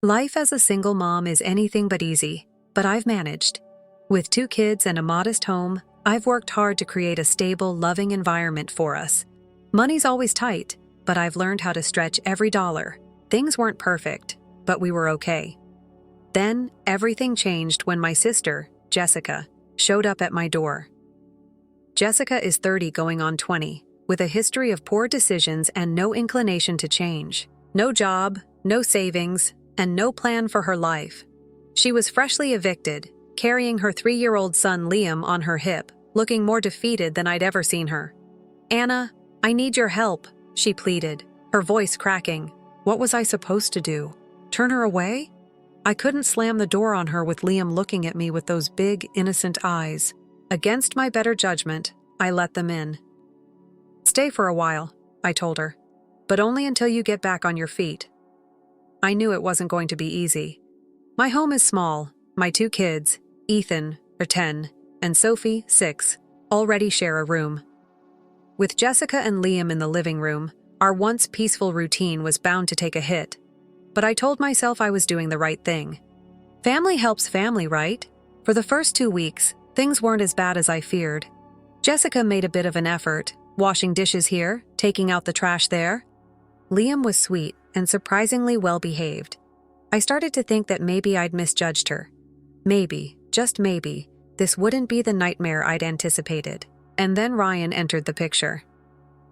Life as a single mom is anything but easy, but I've managed. With 2 kids and a modest home, I've worked hard to create a stable, loving environment for us. Money's always tight, but I've learned how to stretch every dollar. Things weren't perfect, but we were okay. Then, everything changed when my sister, Jessica, showed up at my door. Jessica is 30 going on 20, with a history of poor decisions and no inclination to change. No job, no savings, and no plan for her life. She was freshly evicted, carrying her 3-year-old son Liam on her hip, looking more defeated than I'd ever seen her. "Anna, I need your help," she pleaded, her voice cracking. What was I supposed to do? Turn her away? I couldn't slam the door on her with Liam looking at me with those big, innocent eyes. Against my better judgment, I let them in. "Stay for a while," I told her, "but only until you get back on your feet." I knew it wasn't going to be easy. My home is small. My 2 kids, Ethan, 10, and Sophie, 6, already share a room. With Jessica and Liam in the living room, our once peaceful routine was bound to take a hit. But I told myself I was doing the right thing. Family helps family, right? For the first 2 weeks, things weren't as bad as I feared. Jessica made a bit of an effort, washing dishes here, taking out the trash there. Liam was sweet and surprisingly well-behaved. I started to think that maybe I'd misjudged her. Maybe, just maybe, this wouldn't be the nightmare I'd anticipated. And then Ryan entered the picture.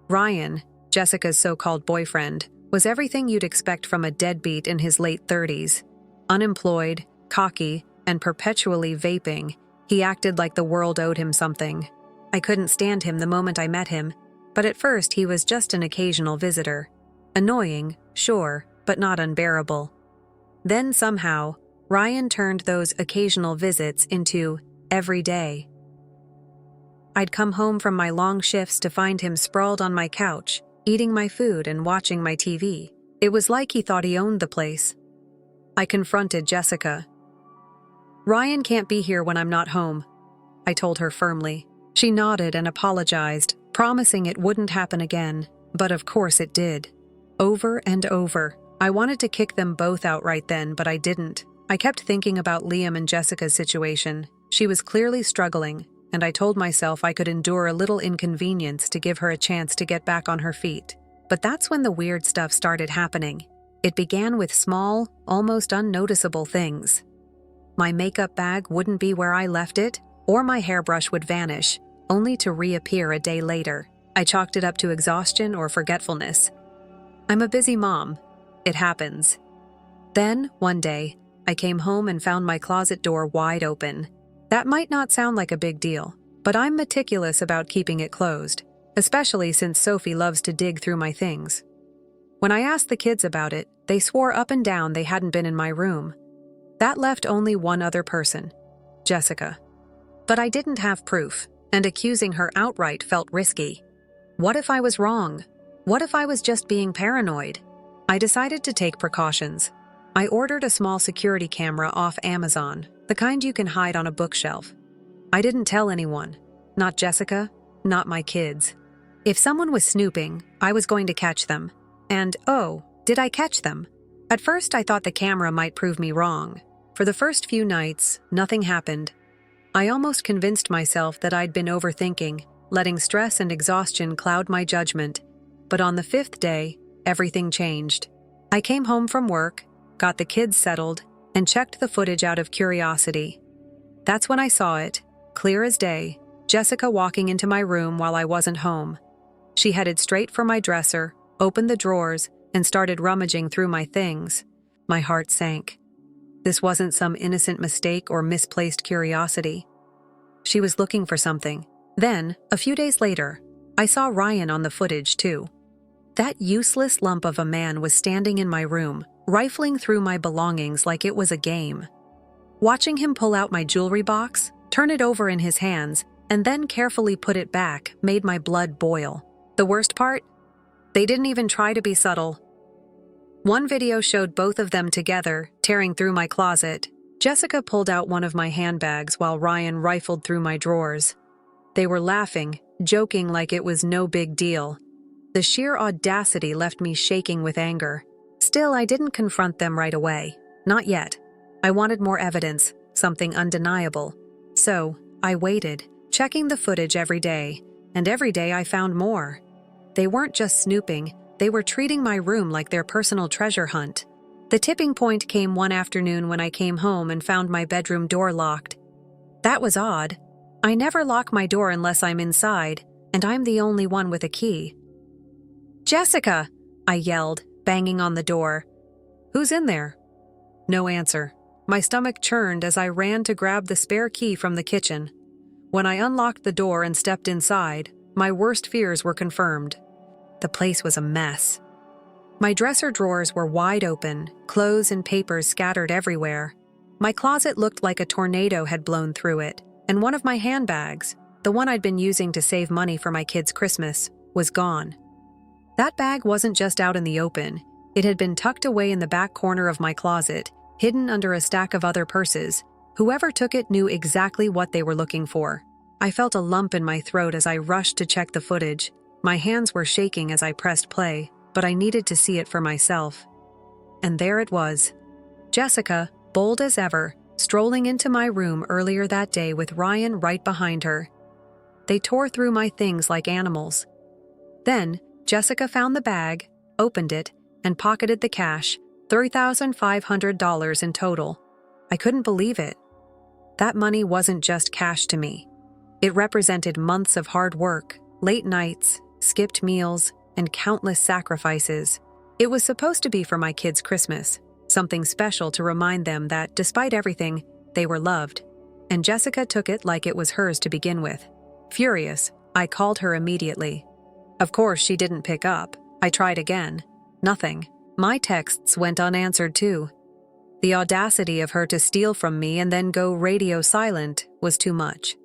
Ryan, Jessica's so-called boyfriend, was everything you'd expect from a deadbeat in his late 30s. Unemployed, cocky, and perpetually vaping, he acted like the world owed him something. I couldn't stand him the moment I met him, but at first he was just an occasional visitor. Annoying, sure, but not unbearable. Then somehow, Ryan turned those occasional visits into every day. I'd come home from my long shifts to find him sprawled on my couch, eating my food and watching my TV. It was like he thought he owned the place. I confronted Jessica. "Ryan can't be here when I'm not home," I told her firmly. She nodded and apologized, promising it wouldn't happen again, but of course it did. Over and over. I wanted to kick them both out right then, but I didn't. I kept thinking about Liam and Jessica's situation. She was clearly struggling, and I told myself I could endure a little inconvenience to give her a chance to get back on her feet. But that's when the weird stuff started happening. It began with small, almost unnoticeable things. My makeup bag wouldn't be where I left it, or my hairbrush would vanish, only to reappear a day later. I chalked it up to exhaustion or forgetfulness. I'm a busy mom. It happens. Then, one day, I came home and found my closet door wide open. That might not sound like a big deal, but I'm meticulous about keeping it closed, especially since Sophie loves to dig through my things. When I asked the kids about it, they swore up and down they hadn't been in my room. That left only one other person, Jessica. But I didn't have proof, and accusing her outright felt risky. What if I was wrong? What if I was just being paranoid? I decided to take precautions. I ordered a small security camera off Amazon, the kind you can hide on a bookshelf. I didn't tell anyone. Not Jessica, not my kids. If someone was snooping, I was going to catch them. And, oh, did I catch them? At first I thought the camera might prove me wrong. For the first few nights, nothing happened. I almost convinced myself that I'd been overthinking, letting stress and exhaustion cloud my judgment. But on the 5th day, everything changed. I came home from work, got the kids settled, and checked the footage out of curiosity. That's when I saw it, clear as day, Jessica walking into my room while I wasn't home. She headed straight for my dresser, opened the drawers, and started rummaging through my things. My heart sank. This wasn't some innocent mistake or misplaced curiosity. She was looking for something. Then, a few days later, I saw Ryan on the footage too. That useless lump of a man was standing in my room, rifling through my belongings like it was a game. Watching him pull out my jewelry box, turn it over in his hands, and then carefully put it back made my blood boil. The worst part? They didn't even try to be subtle. One video showed both of them together, tearing through my closet. Jessica pulled out one of my handbags while Ryan rifled through my drawers. They were laughing, joking like it was no big deal. The sheer audacity left me shaking with anger. Still, I didn't confront them right away. Not yet. I wanted more evidence, something undeniable. So, I waited, checking the footage every day, and every day I found more. They weren't just snooping, they were treating my room like their personal treasure hunt. The tipping point came one afternoon when I came home and found my bedroom door locked. That was odd. I never lock my door unless I'm inside, and I'm the only one with a key. "Jessica!" I yelled, banging on the door. "Who's in there?" No answer. My stomach churned as I ran to grab the spare key from the kitchen. When I unlocked the door and stepped inside, my worst fears were confirmed. The place was a mess. My dresser drawers were wide open, clothes and papers scattered everywhere. My closet looked like a tornado had blown through it, and one of my handbags, the one I'd been using to save money for my kids' Christmas, was gone. That bag wasn't just out in the open. It had been tucked away in the back corner of my closet, hidden under a stack of other purses. Whoever took it knew exactly what they were looking for. I felt a lump in my throat as I rushed to check the footage. My hands were shaking as I pressed play, but I needed to see it for myself. And there it was. Jessica, bold as ever, strolling into my room earlier that day with Ryan right behind her. They tore through my things like animals. Then, Jessica found the bag, opened it, and pocketed the cash, $3,500 in total. I couldn't believe it. That money wasn't just cash to me. It represented months of hard work, late nights, skipped meals, and countless sacrifices. It was supposed to be for my kids' Christmas, something special to remind them that, despite everything, they were loved. And Jessica took it like it was hers to begin with. Furious, I called her immediately. Of course, she didn't pick up. I tried again. Nothing. My texts went unanswered too. The audacity of her to steal from me and then go radio silent was too much.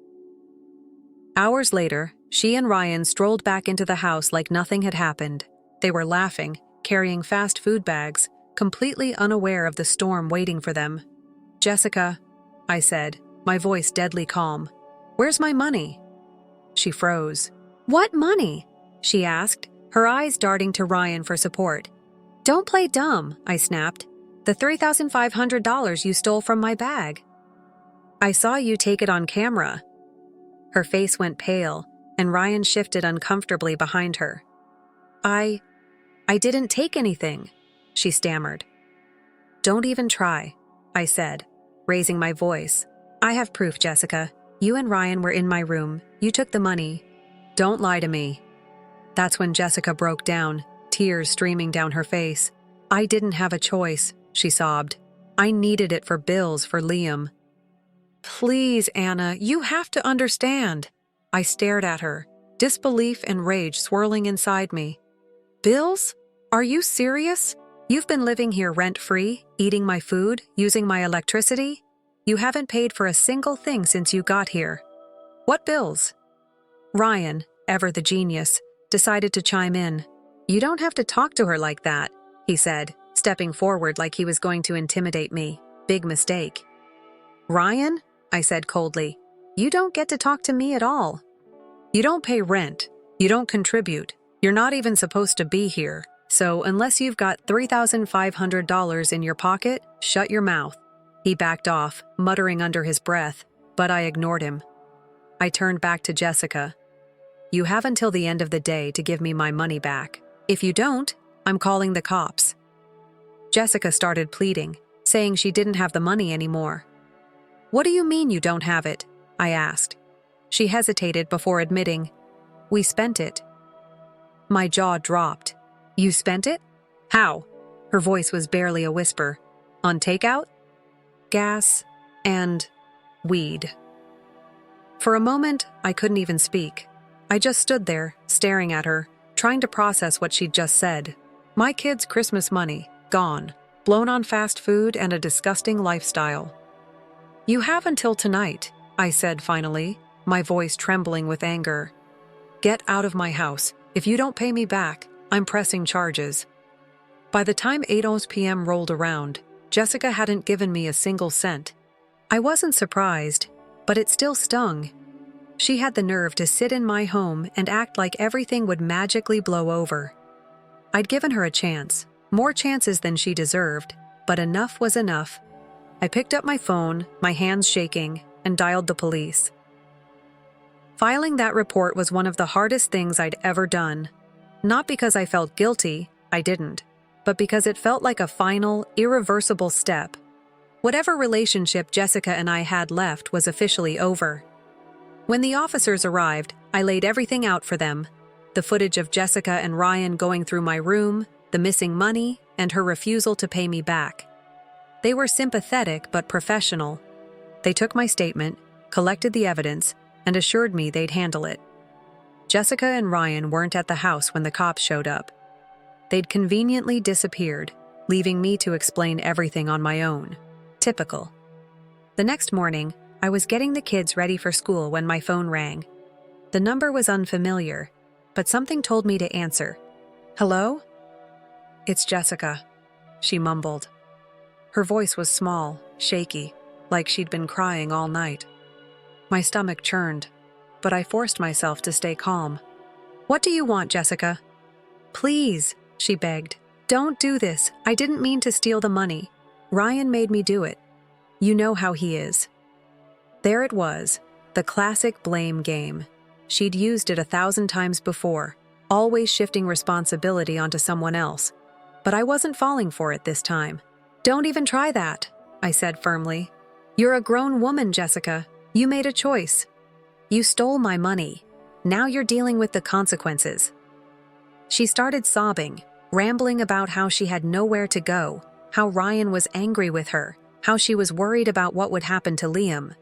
Hours later, she and Ryan strolled back into the house like nothing had happened. They were laughing, carrying fast food bags, completely unaware of the storm waiting for them. "Jessica," I said, my voice deadly calm, "where's my money?" She froze. "What money?" she asked, her eyes darting to Ryan for support. "Don't play dumb," I snapped. "The $3,500 you stole from my bag." "I saw you take it on camera." Her face went pale, and Ryan shifted uncomfortably behind her. I didn't take anything," she stammered. "Don't even try," I said, raising my voice. "I have proof, Jessica. You and Ryan were in my room. You took the money. Don't lie to me." That's when Jessica broke down, tears streaming down her face. "I didn't have a choice," she sobbed. "I needed it for bills for Liam." "Please, Anna, you have to understand." I stared at her, disbelief and rage swirling inside me. "Bills? Are you serious? You've been living here rent-free, eating my food, using my electricity. You haven't paid for a single thing since you got here. What bills?" Ryan, ever the genius, decided to chime in. "You don't have to talk to her like that," he said, stepping forward like he was going to intimidate me. "Big mistake." "Ryan?" I said coldly. "You don't get to talk to me at all. You don't pay rent. You don't contribute. You're not even supposed to be here. So unless you've got $3,500 in your pocket, shut your mouth." He backed off, muttering under his breath, but I ignored him. I turned back to Jessica. "You have until the end of the day to give me my money back. If you don't, I'm calling the cops." Jessica started pleading, saying she didn't have the money anymore. "What do you mean you don't have it?" I asked. She hesitated before admitting, "We spent it." My jaw dropped. "You spent it? How?" Her voice was barely a whisper. "On takeout? Gas and weed." For a moment, I couldn't even speak. I just stood there, staring at her, trying to process what she'd just said. My kids' Christmas money, gone, blown on fast food and a disgusting lifestyle. "You have until tonight," I said finally, my voice trembling with anger. "Get out of my house. If you don't pay me back, I'm pressing charges." By the time 8 p.m. rolled around, Jessica hadn't given me a single cent. I wasn't surprised, but it still stung. She had the nerve to sit in my home and act like everything would magically blow over. I'd given her a chance, more chances than she deserved, But enough was enough. I picked up my phone, my hands shaking, and dialed the police. Filing that report was one of the hardest things I'd ever done. Not because I felt guilty, I didn't, but because it felt like a final, irreversible step. Whatever relationship Jessica and I had left was officially over. When the officers arrived, I laid everything out for them. The footage of Jessica and Ryan going through my room, the missing money, and her refusal to pay me back. They were sympathetic but professional. They took my statement, collected the evidence, and assured me they'd handle it. Jessica and Ryan weren't at the house when the cops showed up. They'd conveniently disappeared, leaving me to explain everything on my own. Typical. The next morning, I was getting the kids ready for school when my phone rang. The number was unfamiliar, but something told me to answer. "Hello?" "It's Jessica," she mumbled. Her voice was small, shaky, like she'd been crying all night. My stomach churned, but I forced myself to stay calm. "What do you want, Jessica?" "Please," she begged. "Don't do this. I didn't mean to steal the money. Ryan made me do it. You know how he is." There it was, the classic blame game. She'd used it 1,000 times before, always shifting responsibility onto someone else. But I wasn't falling for it this time. "Don't even try that," I said firmly. "You're a grown woman, Jessica. You made a choice. You stole my money. Now you're dealing with the consequences." She started sobbing, rambling about how she had nowhere to go, how Ryan was angry with her, how she was worried about what would happen to Liam.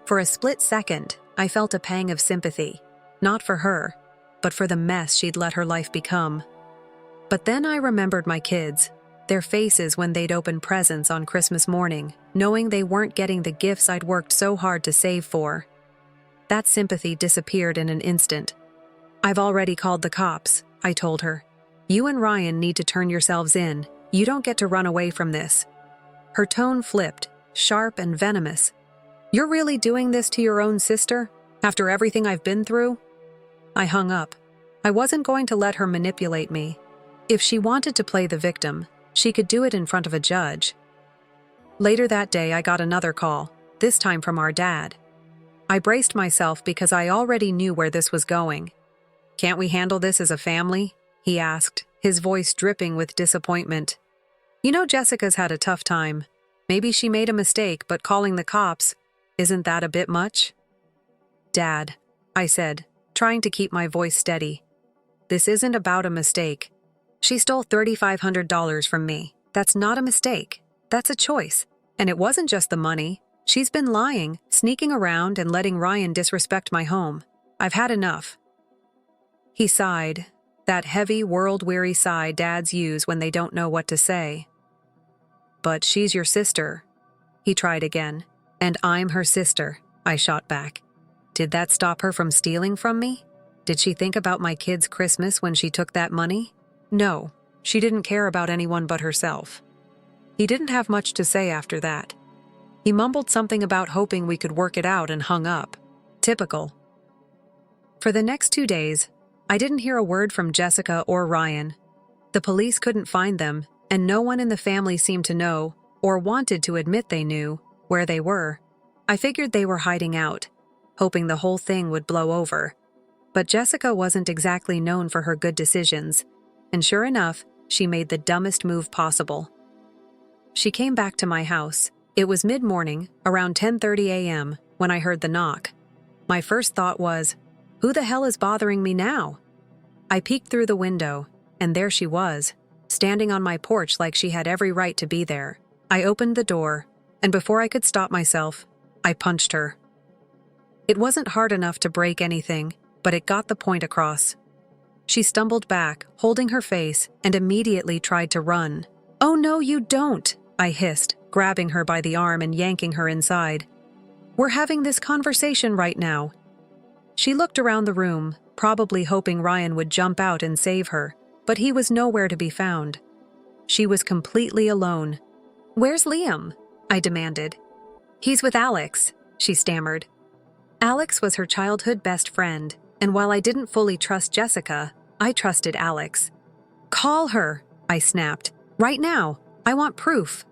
For a split second, I felt a pang of sympathy, not for her, but for the mess she'd let her life become. But then I remembered my kids, their faces when they'd open presents on Christmas morning, knowing they weren't getting the gifts I'd worked so hard to save for. That sympathy disappeared in an instant. "I've already called the cops," I told her. "You and Ryan need to turn yourselves in. You don't get to run away from this." Her tone flipped, sharp and venomous. "You're really doing this to your own sister, after everything I've been through?" I hung up. I wasn't going to let her manipulate me. If she wanted to play the victim, she could do it in front of a judge. Later that day, I got another call, this time from our dad. I braced myself because I already knew where this was going. "Can't we handle this as a family?" he asked, his voice dripping with disappointment. "You know Jessica's had a tough time. Maybe she made a mistake, but calling the cops, isn't that a bit much?" "Dad," I said, trying to keep my voice steady. "This isn't about a mistake. She stole $3,500 from me. That's not a mistake. That's a choice. And it wasn't just the money. She's been lying, sneaking around, and letting Ryan disrespect my home. I've had enough." He sighed, that heavy, world-weary sigh dads use when they don't know what to say. "But she's your sister." He tried again. "And I'm her sister," I shot back. Did that stop her from stealing from me? Did she think about my kids' Christmas when she took that money? No, she didn't care about anyone but herself. He didn't have much to say after that. He mumbled something about hoping we could work it out and hung up. Typical. For the next 2 days, I didn't hear a word from Jessica or Ryan. The police couldn't find them, and no one in the family seemed to know, or wanted to admit they knew, where they were. I figured they were hiding out, hoping the whole thing would blow over. But Jessica wasn't exactly known for her good decisions, and sure enough, she made the dumbest move possible. She came back to my house. It was mid-morning, around 10:30 a.m., when I heard the knock. My first thought was, who the hell is bothering me now? I peeked through the window, and there she was, standing on my porch like she had every right to be there. I opened the door, and before I could stop myself, I punched her. It wasn't hard enough to break anything, but it got the point across. She stumbled back, holding her face, and immediately tried to run. "Oh no, you don't!" I hissed, grabbing her by the arm and yanking her inside. "We're having this conversation right now." She looked around the room, probably hoping Ryan would jump out and save her, but he was nowhere to be found. She was completely alone. "Where's Liam?" I demanded. "He's with Alex," she stammered. Alex was her childhood best friend, and while I didn't fully trust Jessica, I trusted Alex. "Call her," I snapped. "Right now. I want proof."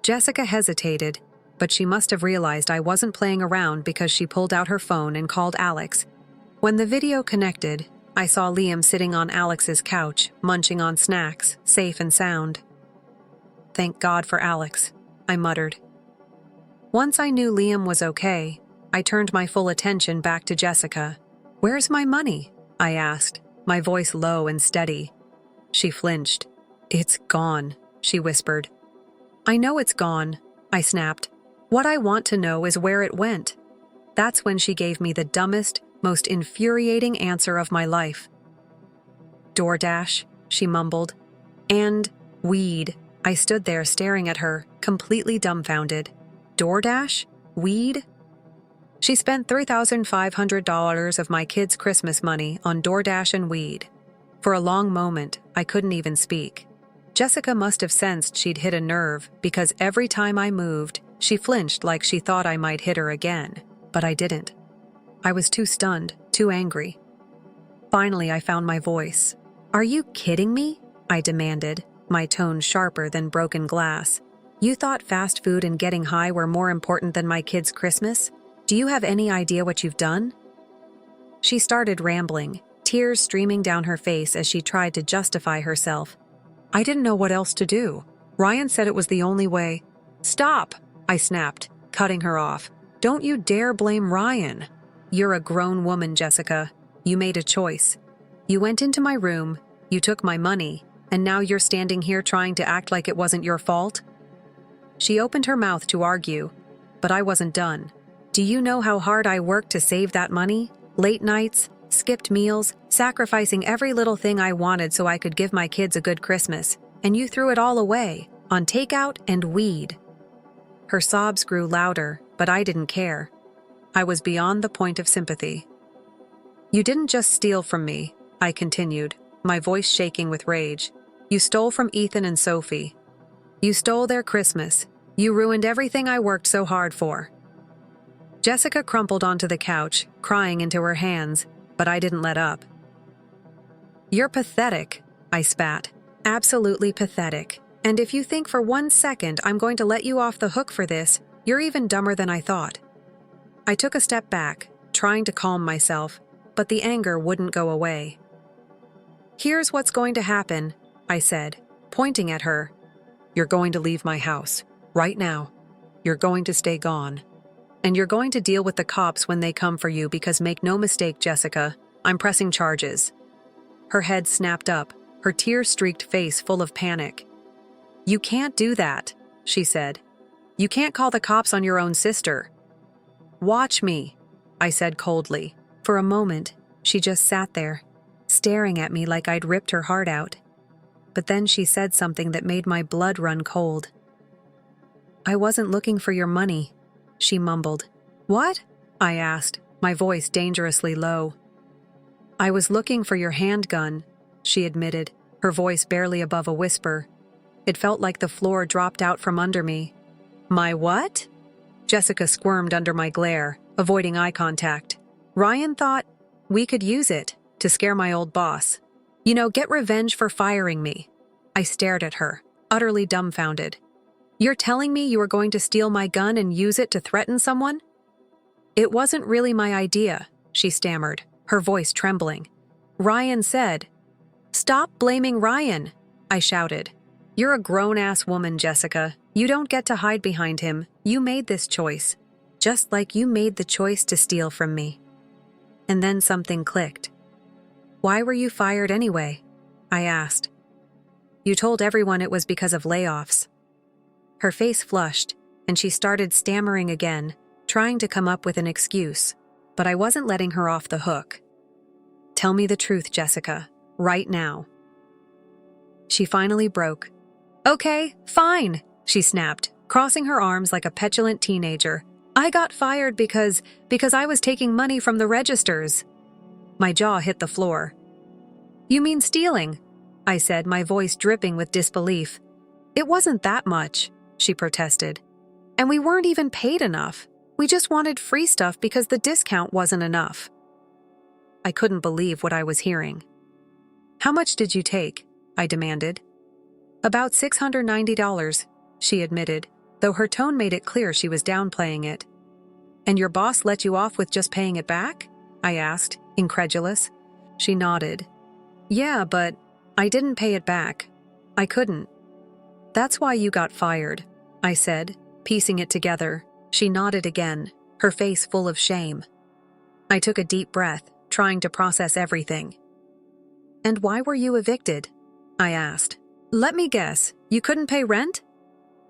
Jessica hesitated, but she must have realized I wasn't playing around because she pulled out her phone and called Alex. When the video connected, I saw Liam sitting on Alex's couch, munching on snacks, safe and sound. "Thank God for Alex," I muttered. Once I knew Liam was okay, I turned my full attention back to Jessica. "Where's my money?" I asked, my voice low and steady. She flinched. "It's gone," she whispered. "I know it's gone," I snapped. "What I want to know is where it went." That's when she gave me the dumbest, most infuriating answer of my life. "DoorDash," she mumbled. "And weed." I stood there staring at her, completely dumbfounded. DoorDash? Weed? She spent $3,500 of my kids' Christmas money on DoorDash and weed. For a long moment, I couldn't even speak. Jessica must have sensed she'd hit a nerve because every time I moved, she flinched like she thought I might hit her again, but I didn't. I was too stunned, too angry. Finally, I found my voice. "Are you kidding me?" I demanded, my tone sharper than broken glass. "You thought fast food and getting high were more important than my kids' Christmas? Do you have any idea what you've done?" She started rambling, tears streaming down her face as she tried to justify herself. "I didn't know what else to do. Ryan said it was the only way." "Stop!" I snapped, cutting her off. "Don't you dare blame Ryan. You're a grown woman, Jessica. You made a choice. You went into my room, you took my money, and now you're standing here trying to act like it wasn't your fault?" She opened her mouth to argue, but I wasn't done. "Do you know how hard I worked to save that money? Late nights, skipped meals, sacrificing every little thing I wanted so I could give my kids a good Christmas, and you threw it all away, on takeout and weed." Her sobs grew louder, but I didn't care. I was beyond the point of sympathy. "You didn't just steal from me," I continued, my voice shaking with rage. "You stole from Ethan and Sophie. You stole their Christmas. You ruined everything I worked so hard for." Jessica crumpled onto the couch, crying into her hands, but I didn't let up. "You're pathetic," I spat. "Absolutely pathetic. And if you think for 1 second I'm going to let you off the hook for this, you're even dumber than I thought." I took a step back, trying to calm myself, but the anger wouldn't go away. "Here's what's going to happen," I said, pointing at her. "You're going to leave my house, right now. You're going to stay gone. And you're going to deal with the cops when they come for you because make no mistake, Jessica, I'm pressing charges." Her head snapped up, her tear-streaked face full of panic. "You can't do that," she said. "You can't call the cops on your own sister." "Watch me," I said coldly. For a moment, she just sat there, staring at me like I'd ripped her heart out. But then she said something that made my blood run cold. "I wasn't looking for your money," she mumbled. "What?" I asked, my voice dangerously low. "I was looking for your handgun," she admitted, her voice barely above a whisper. It felt like the floor dropped out from under me. "My what?" Jessica squirmed under my glare, avoiding eye contact. "Ryan thought we could use it to scare my old boss. You know, get revenge for firing me." I stared at her, utterly dumbfounded. "You're telling me you were going to steal my gun and use it to threaten someone?" "It wasn't really my idea," she stammered, her voice trembling. "Ryan said." "Stop blaming Ryan," I shouted. "You're a grown-ass woman, Jessica. You don't get to hide behind him. You made this choice. Just like you made the choice to steal from me." And then something clicked. "Why were you fired anyway?" I asked. "You told everyone it was because of layoffs." Her face flushed, and she started stammering again, trying to come up with an excuse, but I wasn't letting her off the hook. "Tell me the truth, Jessica, right now." She finally broke. "Okay, fine," she snapped, crossing her arms like a petulant teenager. "I got fired because I was taking money from the registers." My jaw hit the floor. "You mean stealing?" I said, my voice dripping with disbelief. "It wasn't that much," she protested. "And we weren't even paid enough. We just wanted free stuff because the discount wasn't enough." I couldn't believe what I was hearing. "How much did you take?" I demanded. About $690, she admitted, though her tone made it clear she was downplaying it. And your boss let you off with just paying it back? I asked, incredulous. She nodded. Yeah, but I didn't pay it back. I couldn't. That's why you got fired, I said, piecing it together. She nodded again, her face full of shame. I took a deep breath, trying to process everything. And why were you evicted? I asked. Let me guess, you couldn't pay rent?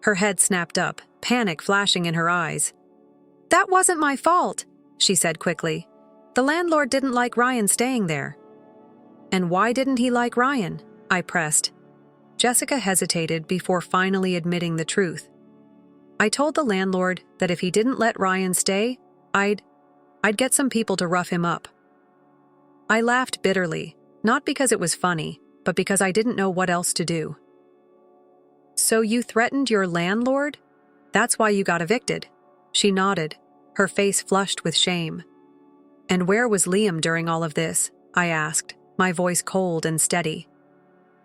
Her head snapped up, panic flashing in her eyes. That wasn't my fault, she said quickly. The landlord didn't like Ryan staying there. And why didn't he like Ryan? I pressed. Jessica hesitated before finally admitting the truth. I told the landlord that if he didn't let Ryan stay, I'd get some people to rough him up. I laughed bitterly, not because it was funny, but because I didn't know what else to do. So you threatened your landlord? That's why you got evicted. She nodded, her face flushed with shame. And where was Liam during all of this? I asked, my voice cold and steady.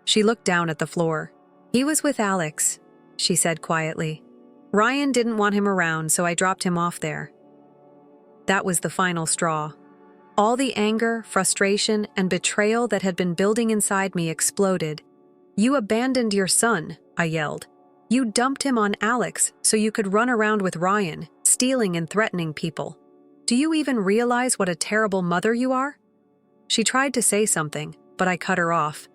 She looked down at the floor. He was with Alex, she said quietly. Ryan didn't want him around, so I dropped him off there. That was the final straw. All the anger, frustration, and betrayal that had been building inside me exploded. You abandoned your son, I yelled. You dumped him on Alex so you could run around with Ryan, stealing and threatening people. Do you even realize what a terrible mother you are? She tried to say something, but I cut her off.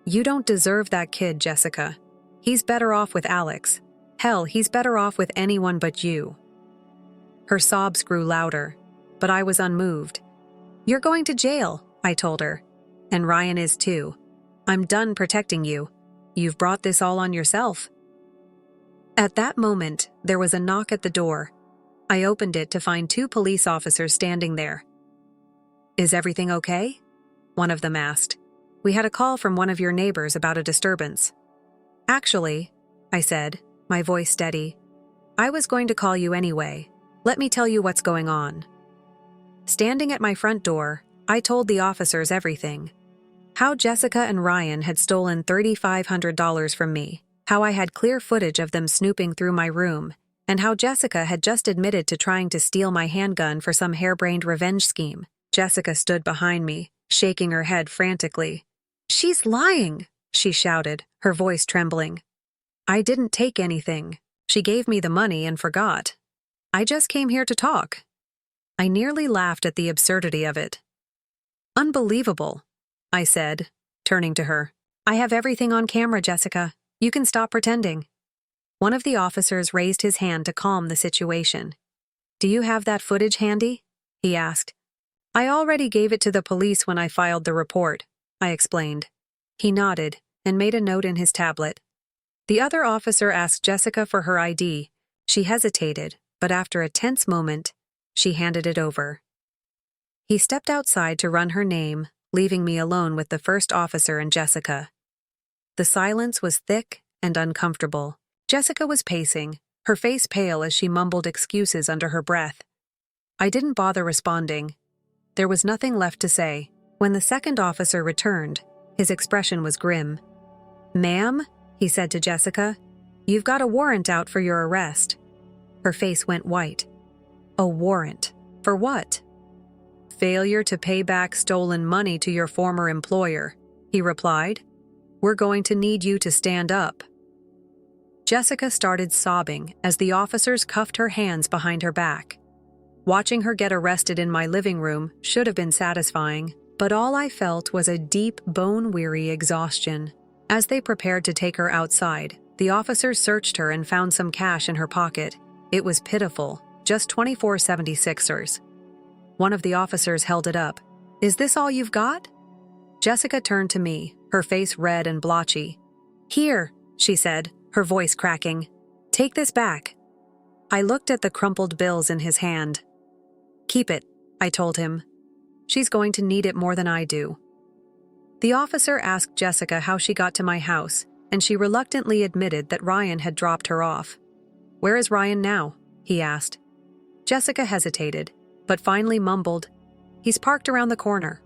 You don't deserve that kid, Jessica. He's better off with Alex. Hell, he's better off with anyone but you. Her sobs grew louder, but I was unmoved. You're going to jail, I told her. And Ryan is too. I'm done protecting you. You've brought this all on yourself. At that moment, there was a knock at the door. I opened it to find 2 police officers standing there. Is everything okay? One of them asked. We had a call from one of your neighbors about a disturbance. Actually, I said, my voice steady, I was going to call you anyway. Let me tell you what's going on. Standing at my front door, I told the officers everything. How Jessica and Ryan had stolen $3,500 from me, how I had clear footage of them snooping through my room, and how Jessica had just admitted to trying to steal my handgun for some harebrained revenge scheme. Jessica stood behind me, shaking her head frantically. She's lying, she shouted, her voice trembling. I didn't take anything. She gave me the money and forgot. I just came here to talk. I nearly laughed at the absurdity of it. Unbelievable, I said, turning to her. I have everything on camera, Jessica. You can stop pretending. One of the officers raised his hand to calm the situation. Do you have that footage handy? He asked. I already gave it to the police when I filed the report, I explained. He nodded and made a note in his tablet. The other officer asked Jessica for her ID. She hesitated, but after a tense moment, she handed it over. He stepped outside to run her name, leaving me alone with the first officer and Jessica. The silence was thick and uncomfortable. Jessica was pacing, her face pale as she mumbled excuses under her breath. I didn't bother responding. There was nothing left to say. When the second officer returned, his expression was grim. Ma'am, he said to Jessica, you've got a warrant out for your arrest. Her face went white. A warrant? For what? Failure to pay back stolen money to your former employer, he replied. We're going to need you to stand up. Jessica started sobbing as the officers cuffed her hands behind her back. Watching her get arrested in my living room should have been satisfying, but all I felt was a deep, bone-weary exhaustion. As they prepared to take her outside, the officers searched her and found some cash in her pocket. It was pitiful, just 24.76ers. One of the officers held it up. Is this all you've got? Jessica turned to me, her face red and blotchy. Here, she said, her voice cracking. Take this back. I looked at the crumpled bills in his hand. Keep it, I told him. She's going to need it more than I do. The officer asked Jessica how she got to my house, and she reluctantly admitted that Ryan had dropped her off. Where is Ryan now? He asked. Jessica hesitated, but finally mumbled, He's parked around the corner.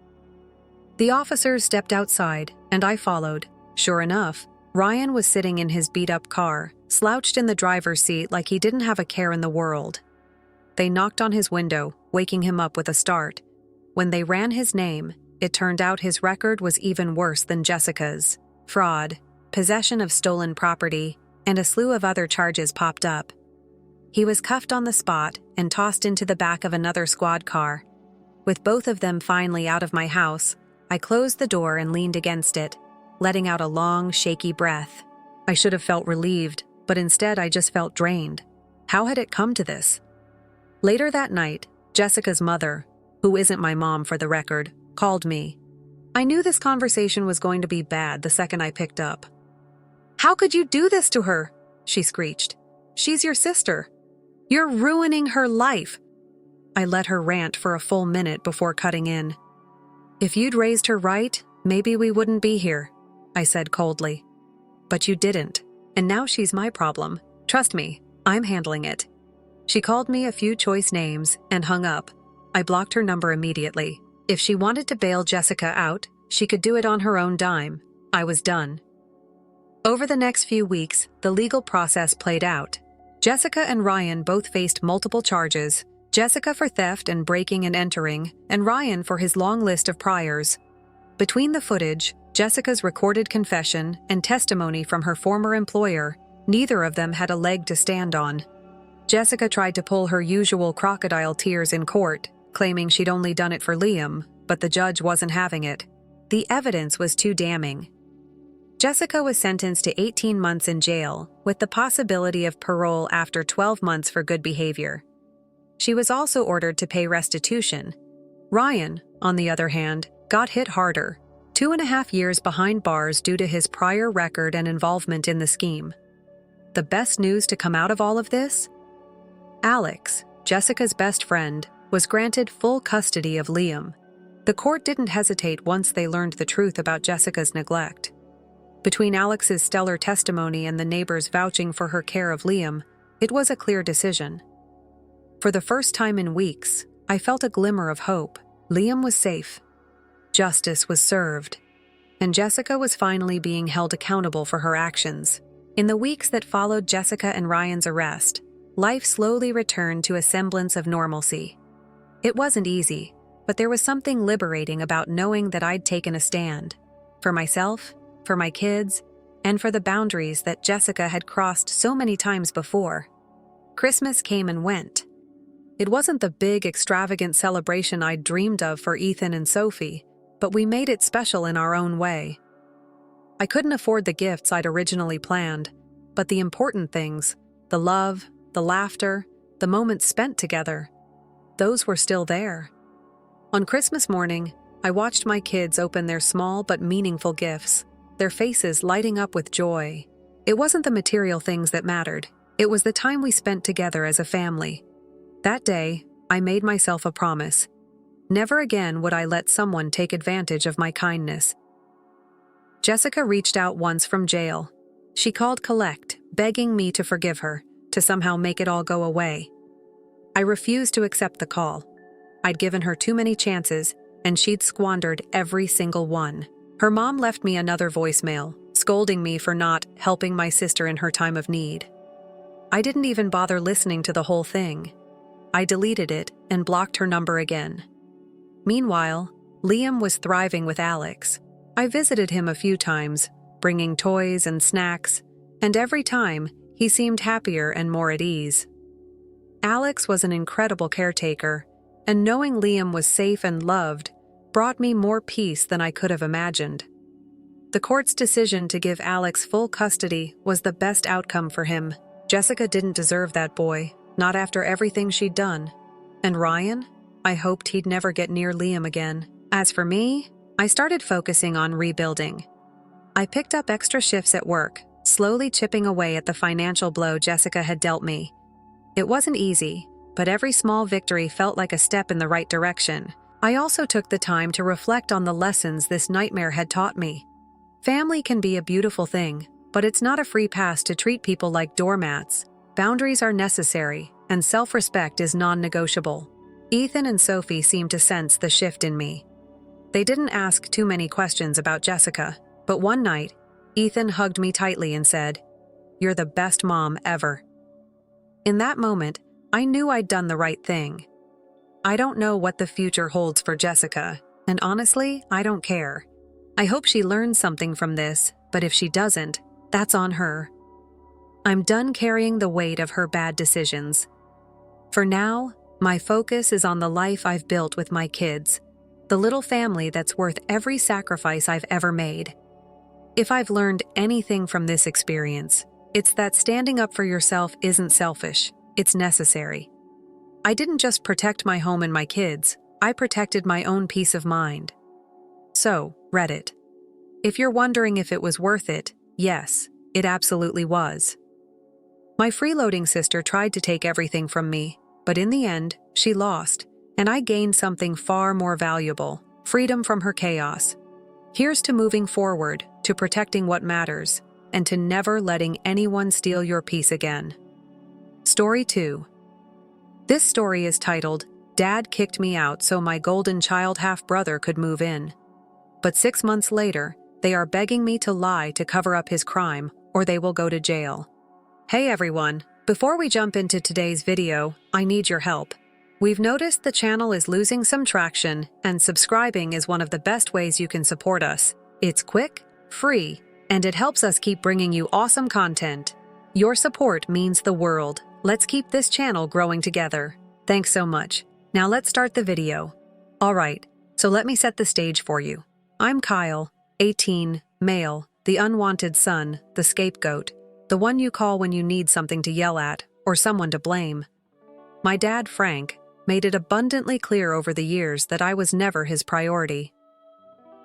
The officers stepped outside, and I followed. Sure enough, Ryan was sitting in his beat-up car, slouched in the driver's seat like he didn't have a care in the world. They knocked on his window, waking him up with a start. When they ran his name, it turned out his record was even worse than Jessica's. Fraud, possession of stolen property, and a slew of other charges popped up. He was cuffed on the spot and tossed into the back of another squad car. With both of them finally out of my house, I closed the door and leaned against it, letting out a long, shaky breath. I should have felt relieved, but instead I just felt drained. How had it come to this? Later that night, Jessica's mother, who isn't my mom for the record, called me. I knew this conversation was going to be bad the second I picked up. "How could you do this to her?" she screeched. "She's your sister. You're ruining her life." I let her rant for a full minute before cutting in. "If you'd raised her right, maybe we wouldn't be here," I said coldly. "But you didn't, and now she's my problem. Trust me, I'm handling it." She called me a few choice names and hung up. I blocked her number immediately. If she wanted to bail Jessica out, she could do it on her own dime. I was done. Over the next few weeks, the legal process played out. Jessica and Ryan both faced multiple charges, Jessica for theft and breaking and entering, and Ryan for his long list of priors. Between the footage, Jessica's recorded confession, and testimony from her former employer, neither of them had a leg to stand on. Jessica tried to pull her usual crocodile tears in court, claiming she'd only done it for Liam, but the judge wasn't having it. The evidence was too damning. Jessica was sentenced to 18 months in jail, with the possibility of parole after 12 months for good behavior. She was also ordered to pay restitution. Ryan, on the other hand, got hit harder, 2.5 years behind bars due to his prior record and involvement in the scheme. The best news to come out of all of this? Alex, Jessica's best friend, was granted full custody of Liam. The court didn't hesitate once they learned the truth about Jessica's neglect. Between Alex's stellar testimony and the neighbors vouching for her care of Liam, it was a clear decision. For the first time in weeks, I felt a glimmer of hope. Liam was safe. Justice was served. And Jessica was finally being held accountable for her actions. In the weeks that followed Jessica and Ryan's arrest, life slowly returned to a semblance of normalcy. It wasn't easy, but there was something liberating about knowing that I'd taken a stand. For myself, for my kids, and for the boundaries that Jessica had crossed so many times before. Christmas came and went. It wasn't the big, extravagant celebration I'd dreamed of for Ethan and Sophie, but we made it special in our own way. I couldn't afford the gifts I'd originally planned, but the important things, the love, the laughter, the moments spent together, those were still there. On Christmas morning, I watched my kids open their small but meaningful gifts, their faces lighting up with joy. It wasn't the material things that mattered. It was the time we spent together as a family. That day, I made myself a promise. Never again would I let someone take advantage of my kindness. Jessica reached out once from jail. She called collect, begging me to forgive her, to somehow make it all go away. I refused to accept the call. I'd given her too many chances, and she'd squandered every single one. Her mom left me another voicemail, scolding me for not helping my sister in her time of need. I didn't even bother listening to the whole thing. I deleted it and blocked her number again. Meanwhile, Liam was thriving with Alex. I visited him a few times, bringing toys and snacks, and every time, he seemed happier and more at ease. Alex was an incredible caretaker, and knowing Liam was safe and loved brought me more peace than I could have imagined. The court's decision to give Alex full custody was the best outcome for him. Jessica didn't deserve that boy, not after everything she'd done. And Ryan? I hoped he'd never get near Liam again. As for me, I started focusing on rebuilding. I picked up extra shifts at work, slowly chipping away at the financial blow Jessica had dealt me. It wasn't easy, but every small victory felt like a step in the right direction. I also took the time to reflect on the lessons this nightmare had taught me. Family can be a beautiful thing, but it's not a free pass to treat people like doormats. Boundaries are necessary, and self-respect is non-negotiable. Ethan and Sophie seemed to sense the shift in me. They didn't ask too many questions about Jessica, but one night, Ethan hugged me tightly and said, "You're the best mom ever." In that moment, I knew I'd done the right thing. I don't know what the future holds for Jessica, and honestly, I don't care. I hope she learns something from this, but if she doesn't, that's on her. I'm done carrying the weight of her bad decisions. For now, my focus is on the life I've built with my kids, the little family that's worth every sacrifice I've ever made. If I've learned anything from this experience, it's that standing up for yourself isn't selfish, it's necessary. I didn't just protect my home and my kids, I protected my own peace of mind. So, Reddit. If you're wondering if it was worth it, yes, it absolutely was. My freeloading sister tried to take everything from me, but in the end, she lost, and I gained something far more valuable: freedom from her chaos. Here's to moving forward, to protecting what matters, and to never letting anyone steal your peace again. Story 2. This story is titled, "Dad Kicked Me Out So My Golden Child Half-Brother Could Move In." But 6 months later, they are begging me to lie to cover up his crime, or they will go to jail. Hey everyone, before we jump into today's video, I need your help. We've noticed the channel is losing some traction, and subscribing is one of the best ways you can support us. It's quick, free, and it helps us keep bringing you awesome content. Your support means the world. Let's keep this channel growing together. Thanks so much. Now let's start the video. Alright, so let me set the stage for you. I'm Kyle, 18, male, the unwanted son, the scapegoat, the one you call when you need something to yell at, or someone to blame. My dad, Frank, made it abundantly clear over the years that I was never his priority.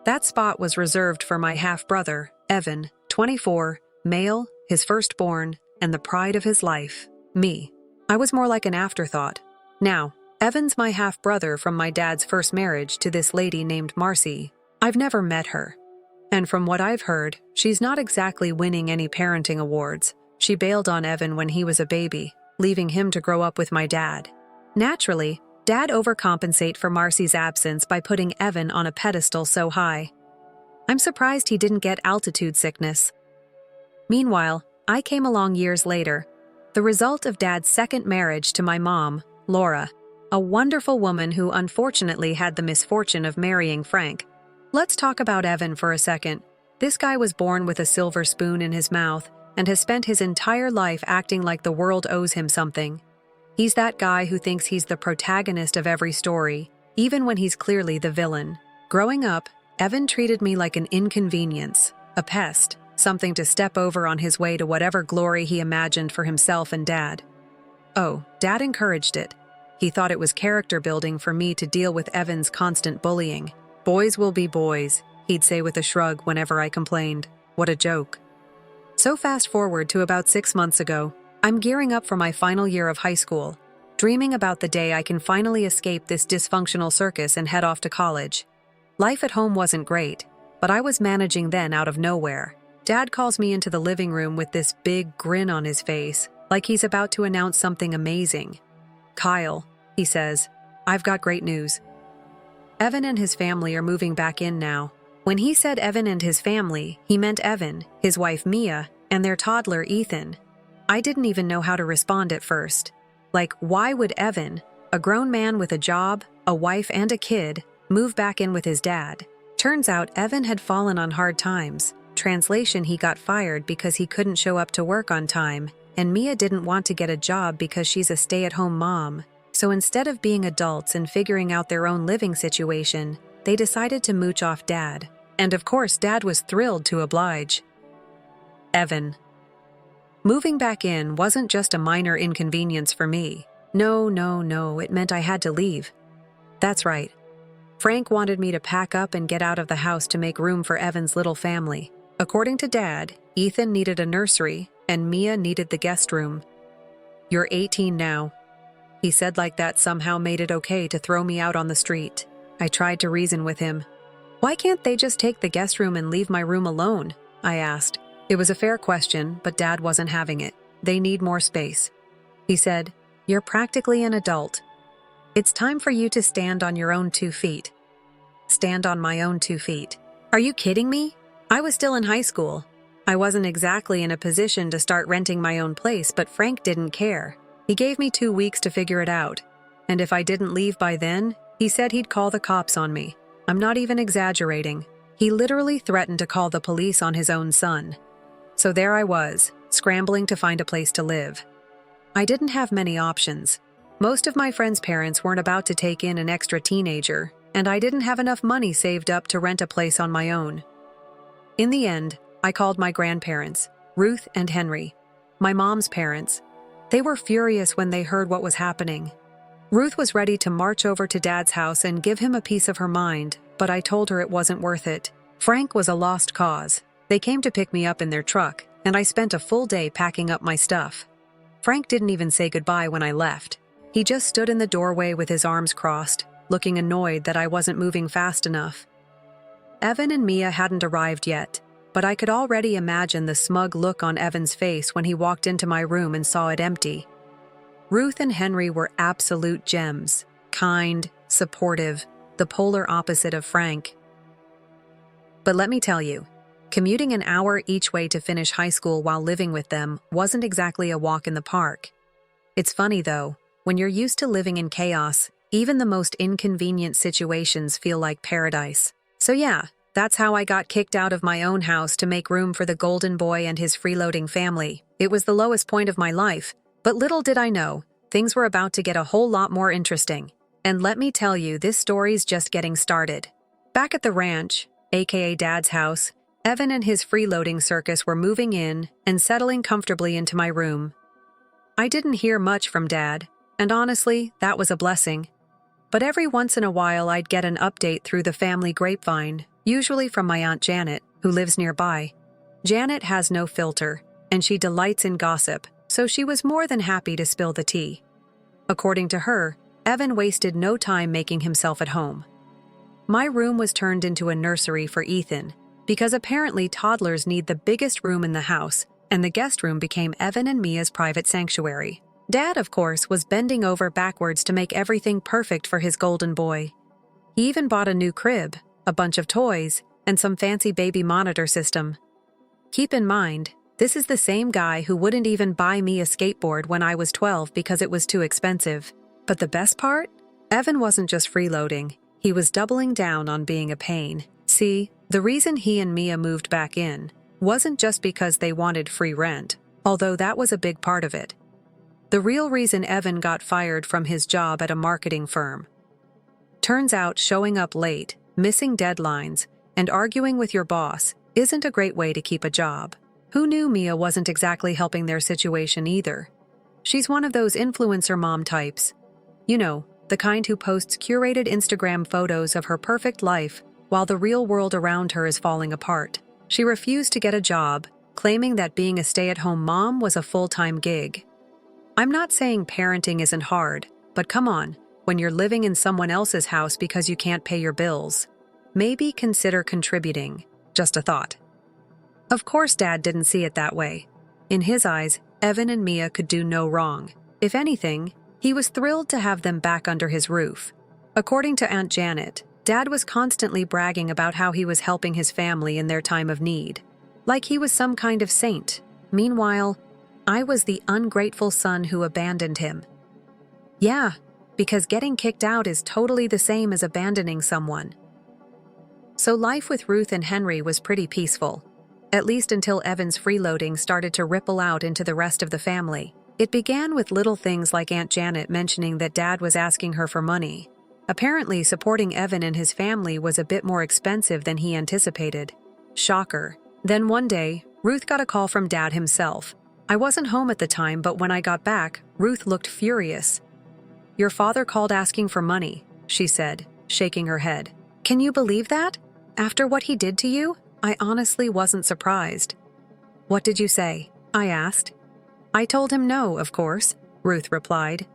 That spot was reserved for my half-brother, Evan, 24, male, his firstborn, and the pride of his life, me. I was more like an afterthought. Now, Evan's my half-brother from my dad's first marriage to this lady named Marcy. I've never met her. And from what I've heard, she's not exactly winning any parenting awards. She bailed on Evan when he was a baby, leaving him to grow up with my dad. Naturally, Dad overcompensate for Marcy's absence by putting Evan on a pedestal so high. I'm surprised he didn't get altitude sickness. Meanwhile, I came along years later, the result of Dad's second marriage to my mom, Laura, a wonderful woman who unfortunately had the misfortune of marrying Frank. Let's talk about Evan for a second. This guy was born with a silver spoon in his mouth and has spent his entire life acting like the world owes him something. He's that guy who thinks he's the protagonist of every story, even when he's clearly the villain. Growing up, Evan treated me like an inconvenience, a pest, something to step over on his way to whatever glory he imagined for himself and Dad. Oh, Dad encouraged it. He thought it was character building for me to deal with Evan's constant bullying. "Boys will be boys," he'd say with a shrug whenever I complained. What a joke. So fast forward to about 6 months ago, I'm gearing up for my final year of high school, dreaming about the day I can finally escape this dysfunctional circus and head off to college. Life at home wasn't great, but I was managing then out of nowhere. Dad calls me into the living room with this big grin on his face, like he's about to announce something amazing. "Kyle," he says, "I've got great news. Evan and his family are moving back in now." When he said Evan and his family, he meant Evan, his wife Mia, and their toddler Ethan. I didn't even know how to respond at first. Like, why would Evan, a grown man with a job, a wife and a kid, move back in with his dad? Turns out Evan had fallen on hard times. Translation, he got fired because he couldn't show up to work on time, and Mia didn't want to get a job because she's a stay-at-home mom. So instead of being adults and figuring out their own living situation, they decided to mooch off Dad. And of course, Dad was thrilled to oblige. Evan. Moving back in wasn't just a minor inconvenience for me. No, it meant I had to leave. That's right. Frank wanted me to pack up and get out of the house to make room for Evan's little family. According to Dad, Ethan needed a nursery, and Mia needed the guest room. "You're 18 now." He said like that somehow made it okay to throw me out on the street. I tried to reason with him. "Why can't they just take the guest room and leave my room alone?" I asked. It was a fair question, but Dad wasn't having it. "They need more space." He said, "You're practically an adult. It's time for you to stand on your own 2 feet." Stand on my own 2 feet. Are you kidding me? I was still in high school. I wasn't exactly in a position to start renting my own place, but Frank didn't care. He gave me 2 weeks to figure it out. And if I didn't leave by then, he said he'd call the cops on me. I'm not even exaggerating. He literally threatened to call the police on his own son. So there I was, scrambling to find a place to live. I didn't have many options. Most of my friends' parents weren't about to take in an extra teenager, and I didn't have enough money saved up to rent a place on my own. In the end, I called my grandparents, Ruth and Henry, my mom's parents. They were furious when they heard what was happening. Ruth was ready to march over to Dad's house and give him a piece of her mind, but I told her it wasn't worth it. Frank was a lost cause. They came to pick me up in their truck, and I spent a full day packing up my stuff. Frank didn't even say goodbye when I left. He just stood in the doorway with his arms crossed, looking annoyed that I wasn't moving fast enough. Evan and Mia hadn't arrived yet, but I could already imagine the smug look on Evan's face when he walked into my room and saw it empty. Ruth and Henry were absolute gems, kind, supportive, the polar opposite of Frank. But let me tell you, commuting an hour each way to finish high school while living with them wasn't exactly a walk in the park. It's funny though, when you're used to living in chaos, even the most inconvenient situations feel like paradise. So yeah, that's how I got kicked out of my own house to make room for the golden boy and his freeloading family. It was the lowest point of my life, but little did I know, things were about to get a whole lot more interesting. And let me tell you, this story's just getting started. Back at the ranch, aka Dad's house, Evan and his freeloading circus were moving in and settling comfortably into my room. I didn't hear much from Dad, and honestly, that was a blessing. But every once in a while I'd get an update through the family grapevine, usually from my Aunt Janet, who lives nearby. Janet has no filter, and she delights in gossip, so she was more than happy to spill the tea. According to her, Evan wasted no time making himself at home. My room was turned into a nursery for Ethan, because apparently toddlers need the biggest room in the house, and the guest room became Evan and Mia's private sanctuary. Dad, of course, was bending over backwards to make everything perfect for his golden boy. He even bought a new crib, a bunch of toys, and some fancy baby monitor system. Keep in mind, this is the same guy who wouldn't even buy me a skateboard when I was 12 because it was too expensive. But the best part? Evan wasn't just freeloading, he was doubling down on being a pain. See, the reason he and Mia moved back in wasn't just because they wanted free rent, although that was a big part of it. The real reason Evan got fired from his job at a marketing firm. Turns out showing up late, missing deadlines, and arguing with your boss isn't a great way to keep a job. Who knew Mia wasn't exactly helping their situation either? She's one of those influencer mom types. You know, the kind who posts curated Instagram photos of her perfect life while the real world around her is falling apart. She refused to get a job, claiming that being a stay-at-home mom was a full-time gig. I'm not saying parenting isn't hard, but come on, when you're living in someone else's house because you can't pay your bills, maybe consider contributing. Just a thought. Of course, Dad didn't see it that way. In his eyes, Evan and Mia could do no wrong. If anything, he was thrilled to have them back under his roof. According to Aunt Janet, Dad was constantly bragging about how he was helping his family in their time of need. Like he was some kind of saint. Meanwhile, I was the ungrateful son who abandoned him. Yeah, because getting kicked out is totally the same as abandoning someone. So life with Ruth and Henry was pretty peaceful. At least until Evan's freeloading started to ripple out into the rest of the family. It began with little things like Aunt Janet mentioning that Dad was asking her for money. Apparently, supporting Evan and his family was a bit more expensive than he anticipated. Shocker. Then one day, Ruth got a call from Dad himself. I wasn't home at the time, but when I got back, Ruth looked furious. "Your father called asking for money," she said, shaking her head. "Can you believe that? After what he did to you?" I honestly wasn't surprised. "What did you say?" I asked. "I told him no, of course," Ruth replied.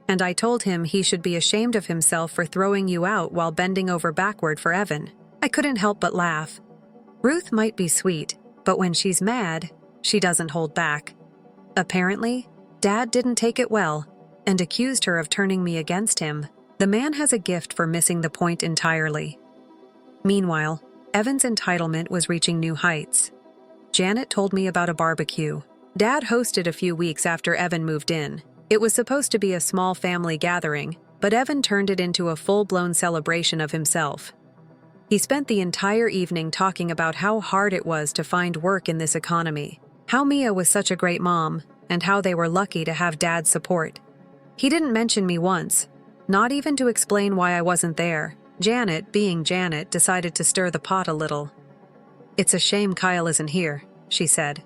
"And I told him he should be ashamed of himself for throwing you out while bending over backward for Evan." I couldn't help but laugh. Ruth might be sweet, but when she's mad, she doesn't hold back. Apparently, Dad didn't take it well and accused her of turning me against him. The man has a gift for missing the point entirely. Meanwhile, Evan's entitlement was reaching new heights. Janet told me about a barbecue Dad hosted a few weeks after Evan moved in. It was supposed to be a small family gathering, but Evan turned it into a full-blown celebration of himself. He spent the entire evening talking about how hard it was to find work in this economy, how Mia was such a great mom, and how they were lucky to have Dad's support. He didn't mention me once, not even to explain why I wasn't there. Janet, being Janet, decided to stir the pot a little. "It's a shame Kyle isn't here," she said,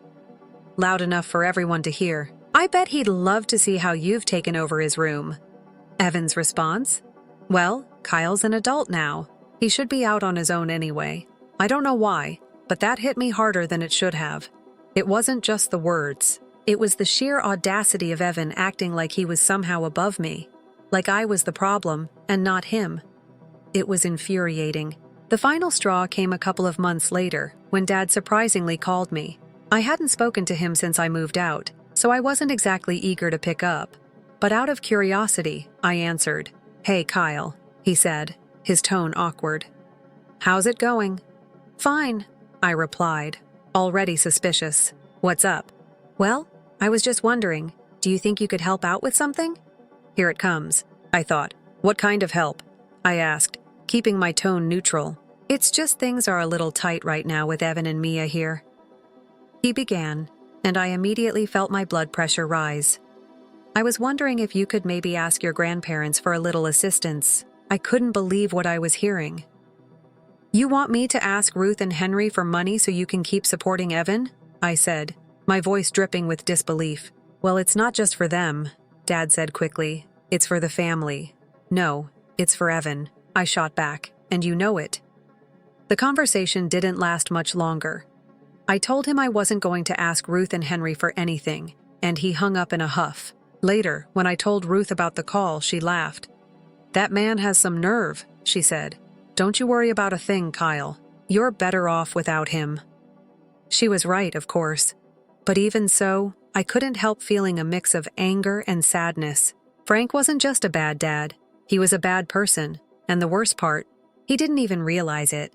loud enough for everyone to hear. "I bet he'd love to see how you've taken over his room." Evan's response? "Well, Kyle's an adult now. He should be out on his own anyway. I don't know why, but that hit me harder than it should have. It wasn't just the words. It was the sheer audacity of Evan acting like he was somehow above me, like I was the problem and not him. It was infuriating. The final straw came a couple of months later, when Dad surprisingly called me. I hadn't spoken to him since I moved out, so I wasn't exactly eager to pick up. But out of curiosity, I answered. "Hey, Kyle," he said, his tone awkward. "How's it going?" "Fine," I replied, already suspicious. "What's up?" "Well, I was just wondering, do you think you could help out with something?" Here it comes, I thought. "What kind of help?" I asked, keeping my tone neutral. "It's just things are a little tight right now with Evan and Mia here." He began, and I immediately felt my blood pressure rise. "I was wondering if you could maybe ask your grandparents for a little assistance." I couldn't believe what I was hearing. "You want me to ask Ruth and Henry for money so you can keep supporting Evan?" I said, my voice dripping with disbelief. "Well, it's not just for them," Dad said quickly. "It's for the family." "No, it's for Evan," I shot back, "and you know it." The conversation didn't last much longer. I told him I wasn't going to ask Ruth and Henry for anything, and he hung up in a huff. Later, when I told Ruth about the call, she laughed. "That man has some nerve," she said. "Don't you worry about a thing, Kyle. You're better off without him." She was right, of course. But even so, I couldn't help feeling a mix of anger and sadness. Frank wasn't just a bad dad. He was a bad person, and the worst part, he didn't even realize it.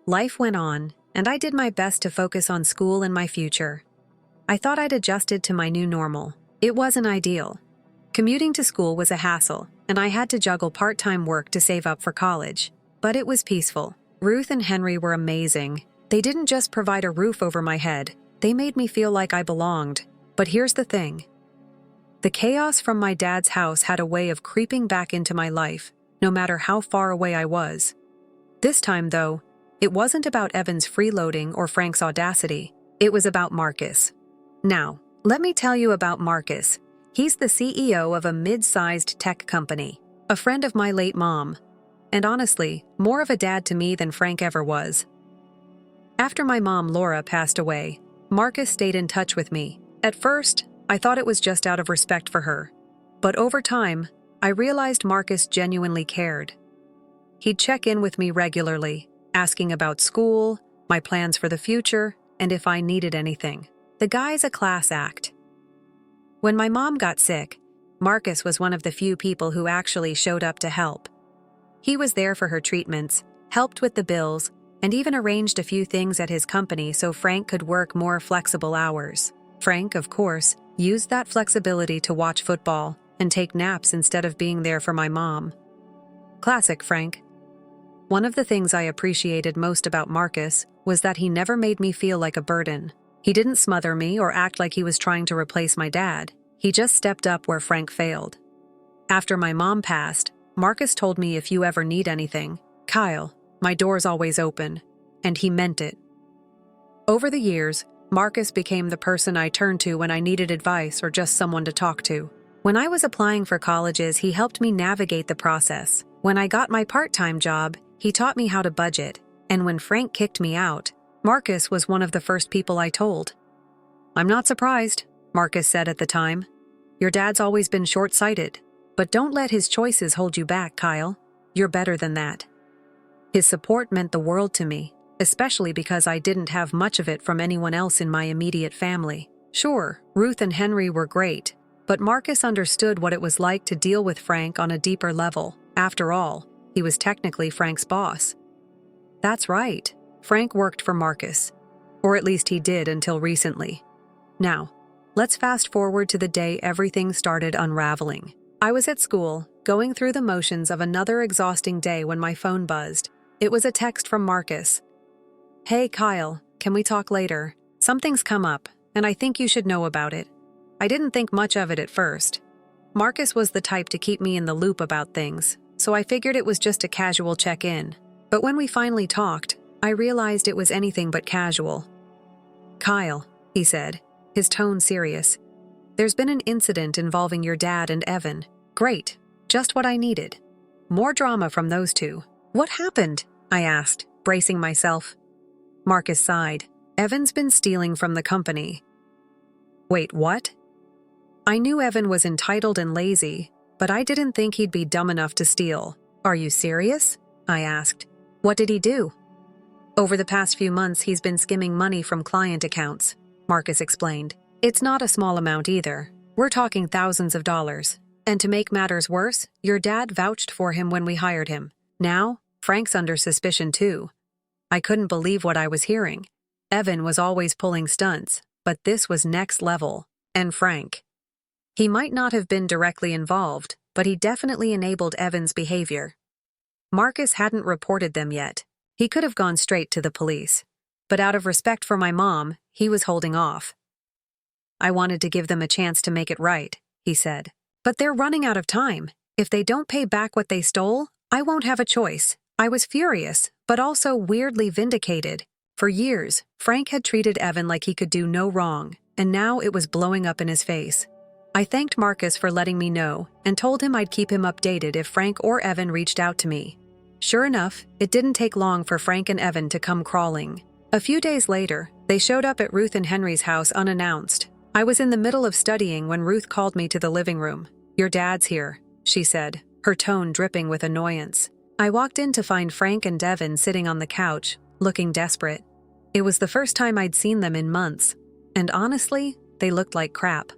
Life went on, and I did my best to focus on school and my future. I thought I'd adjusted to my new normal. It wasn't ideal. Commuting to school was a hassle, and I had to juggle part-time work to save up for college. But it was peaceful. Ruth and Henry were amazing. They didn't just provide a roof over my head. They made me feel like I belonged. But here's the thing. The chaos from my dad's house had a way of creeping back into my life, no matter how far away I was. This time, though, it wasn't about Evan's freeloading or Frank's audacity. It was about Marcus. Now, let me tell you about Marcus. He's the CEO of a mid-sized tech company, a friend of my late mom, and honestly, more of a dad to me than Frank ever was. After my mom, Laura, passed away, Marcus stayed in touch with me. At first, I thought it was just out of respect for her. But over time, I realized Marcus genuinely cared. He'd check in with me regularly, asking about school, my plans for the future, and if I needed anything. The guy's a class act. When my mom got sick, Marcus was one of the few people who actually showed up to help. He was there for her treatments, helped with the bills, and even arranged a few things at his company so Frank could work more flexible hours. Frank, of course, used that flexibility to watch football and take naps instead of being there for my mom. Classic Frank. One of the things I appreciated most about Marcus was that he never made me feel like a burden. He didn't smother me or act like he was trying to replace my dad. He just stepped up where Frank failed. After my mom passed, Marcus told me, "If you ever need anything, Kyle, my door's always open." And he meant it. Over the years, Marcus became the person I turned to when I needed advice or just someone to talk to. When I was applying for colleges, he helped me navigate the process. When I got my part-time job, he taught me how to budget. And when Frank kicked me out, Marcus was one of the first people I told. "I'm not surprised," Marcus said at the time. "Your dad's always been short-sighted. But don't let his choices hold you back, Kyle. You're better than that." His support meant the world to me, especially because I didn't have much of it from anyone else in my immediate family. Sure, Ruth and Henry were great, but Marcus understood what it was like to deal with Frank on a deeper level. After all, he was technically Frank's boss. That's right, Frank worked for Marcus. Or at least he did until recently. Now, let's fast forward to the day everything started unraveling. I was at school, going through the motions of another exhausting day when my phone buzzed. It was a text from Marcus. "Hey Kyle, can we talk later? Something's come up, and I think you should know about it." I didn't think much of it at first. Marcus was the type to keep me in the loop about things, so I figured it was just a casual check-in. But when we finally talked, I realized it was anything but casual. "Kyle," he said, his tone serious. "There's been an incident involving your dad and Evan. Great, just what I needed. More drama from those two." "What happened?" I asked, bracing myself. Marcus sighed. "Evan's been stealing from the company." "Wait, what?" I knew Evan was entitled and lazy, but I didn't think he'd be dumb enough to steal. "Are you serious?" I asked. "What did he do?" "Over the past few months, he's been skimming money from client accounts," Marcus explained. "It's not a small amount either. We're talking thousands of dollars. And to make matters worse, your dad vouched for him when we hired him. Now, Frank's under suspicion too." I couldn't believe what I was hearing. Evan was always pulling stunts, but this was next level. And Frank. He might not have been directly involved, but he definitely enabled Evan's behavior. Marcus hadn't reported them yet. He could have gone straight to the police. But out of respect for my mom, he was holding off. "I wanted to give them a chance to make it right," he said. "But they're running out of time. If they don't pay back what they stole, I won't have a choice." I was furious, but also weirdly vindicated. For years, Frank had treated Evan like he could do no wrong, and now it was blowing up in his face. I thanked Marcus for letting me know and told him I'd keep him updated if Frank or Evan reached out to me. Sure enough, it didn't take long for Frank and Evan to come crawling. A few days later, they showed up at Ruth and Henry's house unannounced. I was in the middle of studying when Ruth called me to the living room. "Your dad's here," she said, her tone dripping with annoyance. I walked in to find Frank and Devin sitting on the couch, looking desperate. It was the first time I'd seen them in months, and honestly, they looked like crap.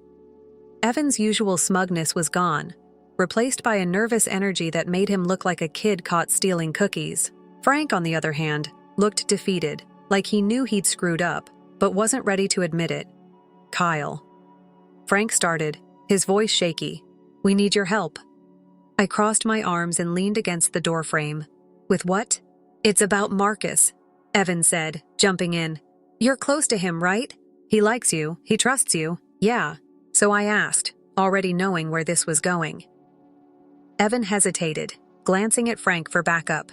Evan's usual smugness was gone, replaced by a nervous energy that made him look like a kid caught stealing cookies. Frank, on the other hand, looked defeated, like he knew he'd screwed up, but wasn't ready to admit it. "Kyle." Frank started, his voice shaky. "We need your help." I crossed my arms and leaned against the doorframe. "With what?" "It's about Marcus," Evan said, jumping in. "You're close to him, right? He likes you, he trusts you." "Yeah." So I asked, already knowing where this was going. Evan hesitated, glancing at Frank for backup.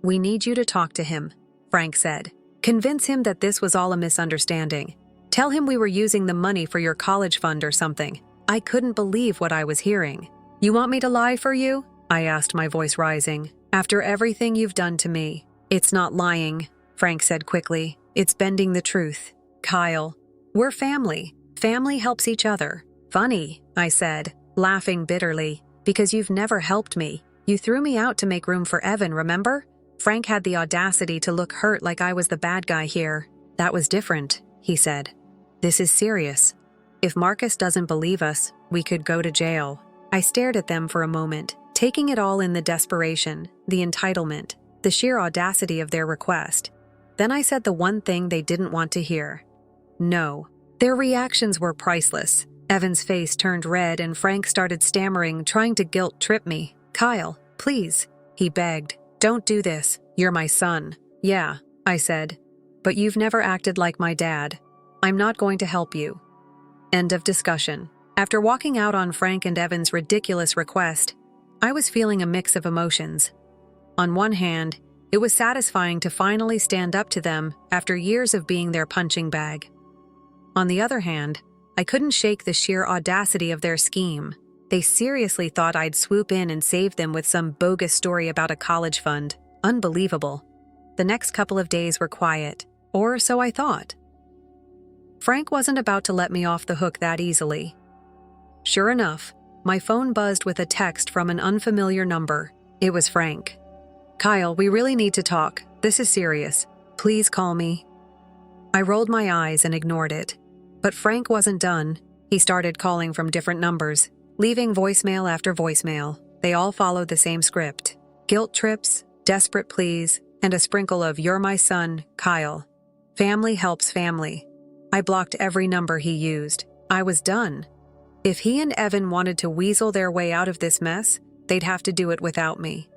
"We need you to talk to him," Frank said. "Convince him that this was all a misunderstanding. Tell him we were using the money for your college fund or something." I couldn't believe what I was hearing. "You want me to lie for you?" I asked, my voice rising. "After everything you've done to me." "It's not lying," Frank said quickly. "It's bending the truth. Kyle, we're family. Family helps each other." "Funny," I said, laughing bitterly, "because you've never helped me. You threw me out to make room for Evan, remember?" Frank had the audacity to look hurt like I was the bad guy here. "That was different," he said. "This is serious. If Marcus doesn't believe us, we could go to jail." I stared at them for a moment, taking it all in, the desperation, the entitlement, the sheer audacity of their request. Then I said the one thing they didn't want to hear. "No." Their reactions were priceless. Evan's face turned red and Frank started stammering, trying to guilt-trip me. "Kyle, please," he begged. "Don't do this. You're my son." "Yeah," I said. "But you've never acted like my dad. I'm not going to help you." End of discussion. After walking out on Frank and Evan's ridiculous request, I was feeling a mix of emotions. On one hand, it was satisfying to finally stand up to them after years of being their punching bag. On the other hand, I couldn't shake the sheer audacity of their scheme. They seriously thought I'd swoop in and save them with some bogus story about a college fund. Unbelievable. The next couple of days were quiet, or so I thought. Frank wasn't about to let me off the hook that easily. Sure enough, my phone buzzed with a text from an unfamiliar number. It was Frank. "Kyle, we really need to talk. This is serious. Please call me." I rolled my eyes and ignored it. But Frank wasn't done. He started calling from different numbers, leaving voicemail after voicemail. They all followed the same script. Guilt trips, desperate pleas, and a sprinkle of "You're my son, Kyle." Family helps family. I blocked every number he used. I was done. If he and Evan wanted to weasel their way out of this mess, they'd have to do it without me.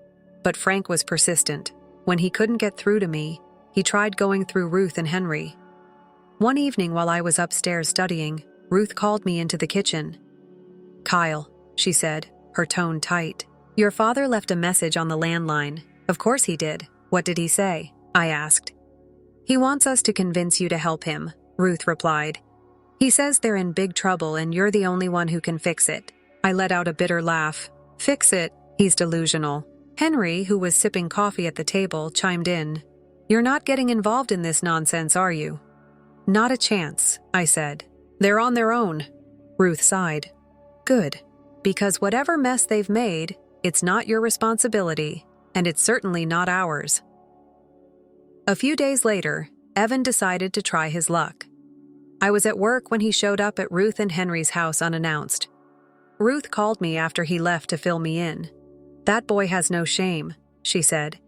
But Frank was persistent. When he couldn't get through to me, he tried going through Ruth and Henry. One evening while I was upstairs studying, Ruth called me into the kitchen. "Kyle," she said, her tone tight. "Your father left a message on the landline." "Of course he did. What did he say?" I asked. "He wants us to convince you to help him," Ruth replied. "He says they're in big trouble and you're the only one who can fix it." I let out a bitter laugh. "Fix it? He's delusional." Henry, who was sipping coffee at the table, chimed in. "You're not getting involved in this nonsense, are you?" "Not a chance," I said. "They're on their own." Ruth sighed. "Good. Because whatever mess they've made, it's not your responsibility, and it's certainly not ours." A few days later, Evan decided to try his luck. I was at work when he showed up at Ruth and Henry's house unannounced. Ruth called me after he left to fill me in. "That boy has no shame," she said.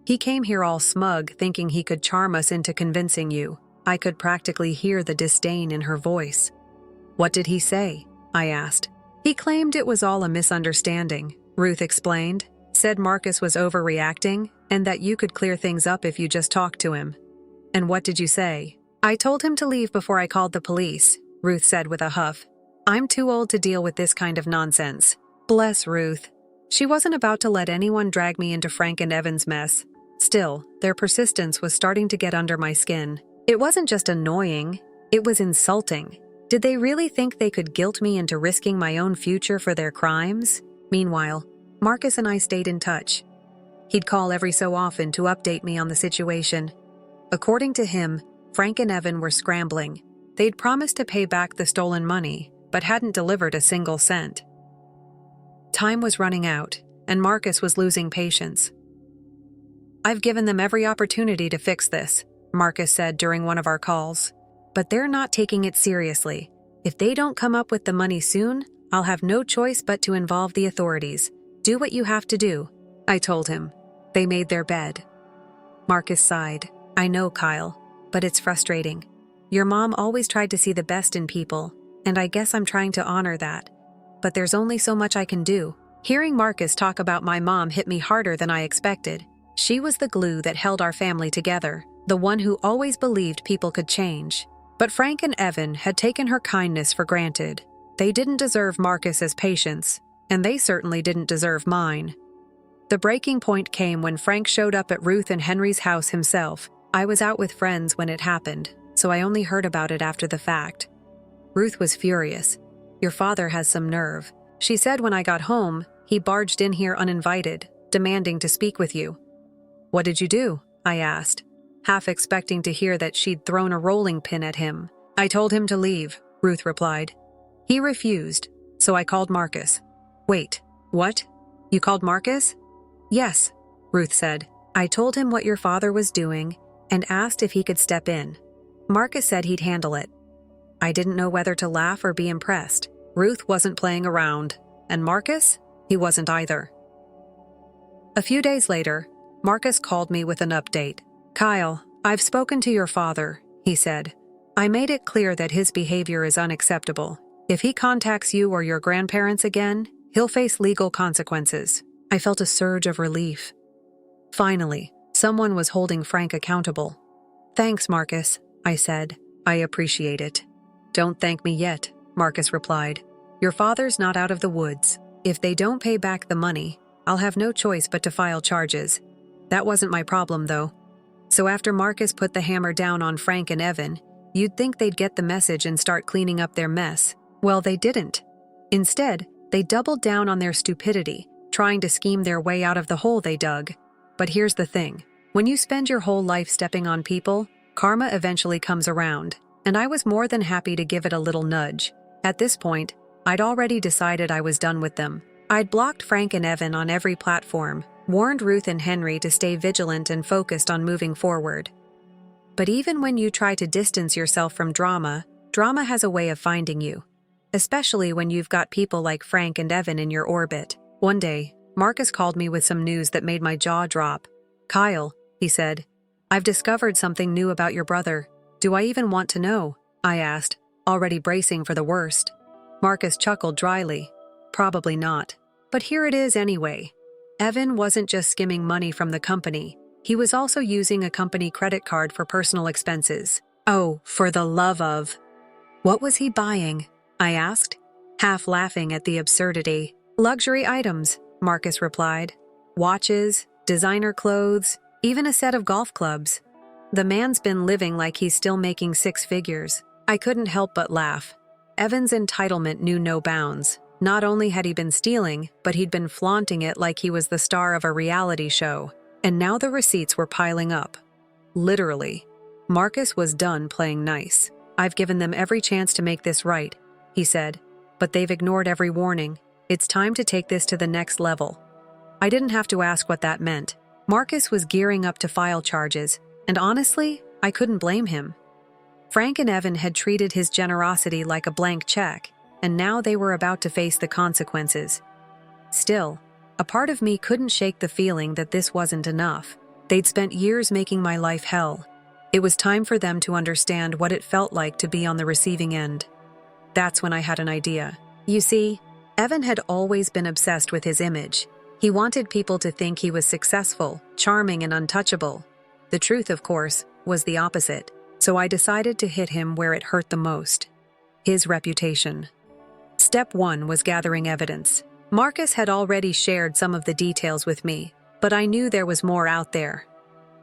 "He came here all smug, thinking he could charm us into convincing you." I could practically hear the disdain in her voice. "What did he say?" I asked. "He claimed it was all a misunderstanding," Ruth explained. "Said Marcus was overreacting and that you could clear things up if you just talked to him." "And what did you say?" "I told him to leave before I called the police," Ruth said with a huff. "I'm too old to deal with this kind of nonsense." Bless Ruth. She wasn't about to let anyone drag me into Frank and Evan's mess. Still, their persistence was starting to get under my skin. It wasn't just annoying, it was insulting. Did they really think they could guilt me into risking my own future for their crimes? Meanwhile, Marcus and I stayed in touch. He'd call every so often to update me on the situation. According to him, Frank and Evan were scrambling. They'd promised to pay back the stolen money, but hadn't delivered a single cent. Time was running out, and Marcus was losing patience. "I've given them every opportunity to fix this," Marcus said during one of our calls. "But they're not taking it seriously. If they don't come up with the money soon, I'll have no choice but to involve the authorities. Do what you have to do," I told him. They made their bed. Marcus sighed. "I know, Kyle, but it's frustrating. Your mom always tried to see the best in people, and I guess I'm trying to honor that. But there's only so much I can do." Hearing Marcus talk about my mom hit me harder than I expected. She was the glue that held our family together, the one who always believed people could change. But Frank and Evan had taken her kindness for granted. They didn't deserve Marcus's patience, and they certainly didn't deserve mine. The breaking point came when Frank showed up at Ruth and Henry's house himself. I was out with friends when it happened, so I only heard about it after the fact. Ruth was furious. "Your father has some nerve," she said when I got home. "He barged in here uninvited, demanding to speak with you." "What did you do?" I asked, half expecting to hear that she'd thrown a rolling pin at him. "I told him to leave," Ruth replied. "He refused, so I called Marcus." "Wait, what? You called Marcus?" "Yes," Ruth said. "I told him what your father was doing and asked if he could step in. Marcus said he'd handle it." I didn't know whether to laugh or be impressed. Ruth wasn't playing around, and Marcus? He wasn't either. A few days later, Marcus called me with an update. "Kyle, I've spoken to your father," he said. "I made it clear that his behavior is unacceptable. If he contacts you or your grandparents again, he'll face legal consequences." I felt a surge of relief. Finally, someone was holding Frank accountable. "Thanks, Marcus," I said. "I appreciate it." "Don't thank me yet," Marcus replied. "Your father's not out of the woods. If they don't pay back the money, I'll have no choice but to file charges. That wasn't my problem, though." So after Marcus put the hammer down on Frank and Evan, you'd think they'd get the message and start cleaning up their mess. Well, they didn't. Instead, they doubled down on their stupidity, trying to scheme their way out of the hole they dug. But here's the thing. When you spend your whole life stepping on people, karma eventually comes around, and I was more than happy to give it a little nudge. At this point, I'd already decided I was done with them. I'd blocked Frank and Evan on every platform, warned Ruth and Henry to stay vigilant and focused on moving forward. But even when you try to distance yourself from drama, drama has a way of finding you. Especially when you've got people like Frank and Evan in your orbit. One day, Marcus called me with some news that made my jaw drop. "Kyle," he said, "I've discovered something new about your brother. Do I even want to know? I asked, already bracing for the worst. Marcus chuckled dryly. Probably not. But here it is anyway. Evan wasn't just skimming money from the company. He was also using a company credit card for personal expenses. Oh, for the love of... What was he buying? I asked, half laughing at the absurdity. Luxury items, Marcus replied. Watches, designer clothes, even a set of golf clubs. The man's been living like he's still making six figures. I couldn't help but laugh. Evan's entitlement knew no bounds. Not only had he been stealing, but he'd been flaunting it like he was the star of a reality show. And now the receipts were piling up. Literally. Marcus was done playing nice. I've given them every chance to make this right, he said, but they've ignored every warning. It's time to take this to the next level. I didn't have to ask what that meant. Marcus was gearing up to file charges, and honestly, I couldn't blame him. Frank and Evan had treated his generosity like a blank check, and now they were about to face the consequences. Still, a part of me couldn't shake the feeling that this wasn't enough. They'd spent years making my life hell. It was time for them to understand what it felt like to be on the receiving end. That's when I had an idea. You see, Evan had always been obsessed with his image. He wanted people to think he was successful, charming, and untouchable. The truth, of course, was the opposite, so I decided to hit him where it hurt the most: his reputation. Step 1 was gathering evidence. Marcus had already shared some of the details with me, but I knew there was more out there.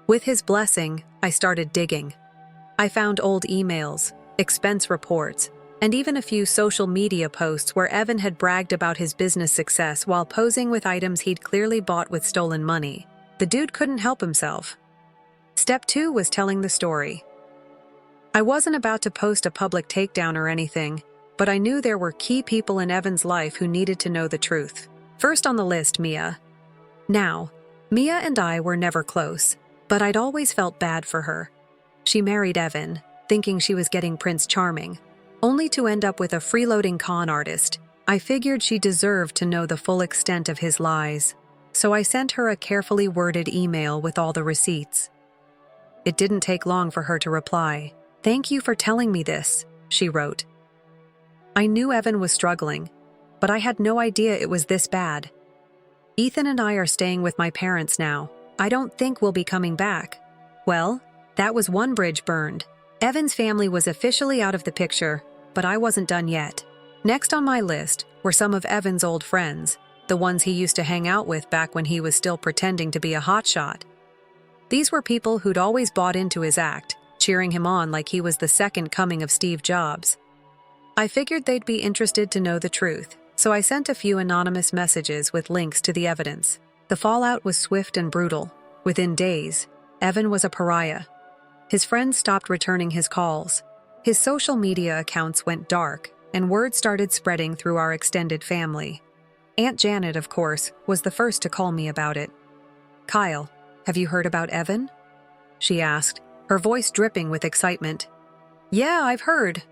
With his blessing, I started digging. I found old emails, expense reports, and even a few social media posts where Evan had bragged about his business success while posing with items he'd clearly bought with stolen money. The dude couldn't help himself. Step 2 was telling the story. I wasn't about to post a public takedown or anything, but I knew there were key people in Evan's life who needed to know the truth. First on the list, Mia. Now, Mia and I were never close, but I'd always felt bad for her. She married Evan, thinking she was getting Prince Charming, only to end up with a freeloading con artist. I figured she deserved to know the full extent of his lies, so I sent her a carefully worded email with all the receipts. It didn't take long for her to reply. "Thank you for telling me this," she wrote. I knew Evan was struggling, but I had no idea it was this bad. Ethan and I are staying with my parents now. I don't think we'll be coming back. Well, that was one bridge burned. Evan's family was officially out of the picture, but I wasn't done yet. Next on my list were some of Evan's old friends, the ones he used to hang out with back when he was still pretending to be a hotshot. These were people who'd always bought into his act, cheering him on like he was the second coming of Steve Jobs. I figured they'd be interested to know the truth, so I sent a few anonymous messages with links to the evidence. The fallout was swift and brutal. Within days, Evan was a pariah. His friends stopped returning his calls. His social media accounts went dark, and word started spreading through our extended family. Aunt Janet, of course, was the first to call me about it. "Kyle, have you heard about Evan?" she asked, her voice dripping with excitement. "Yeah, I've heard,"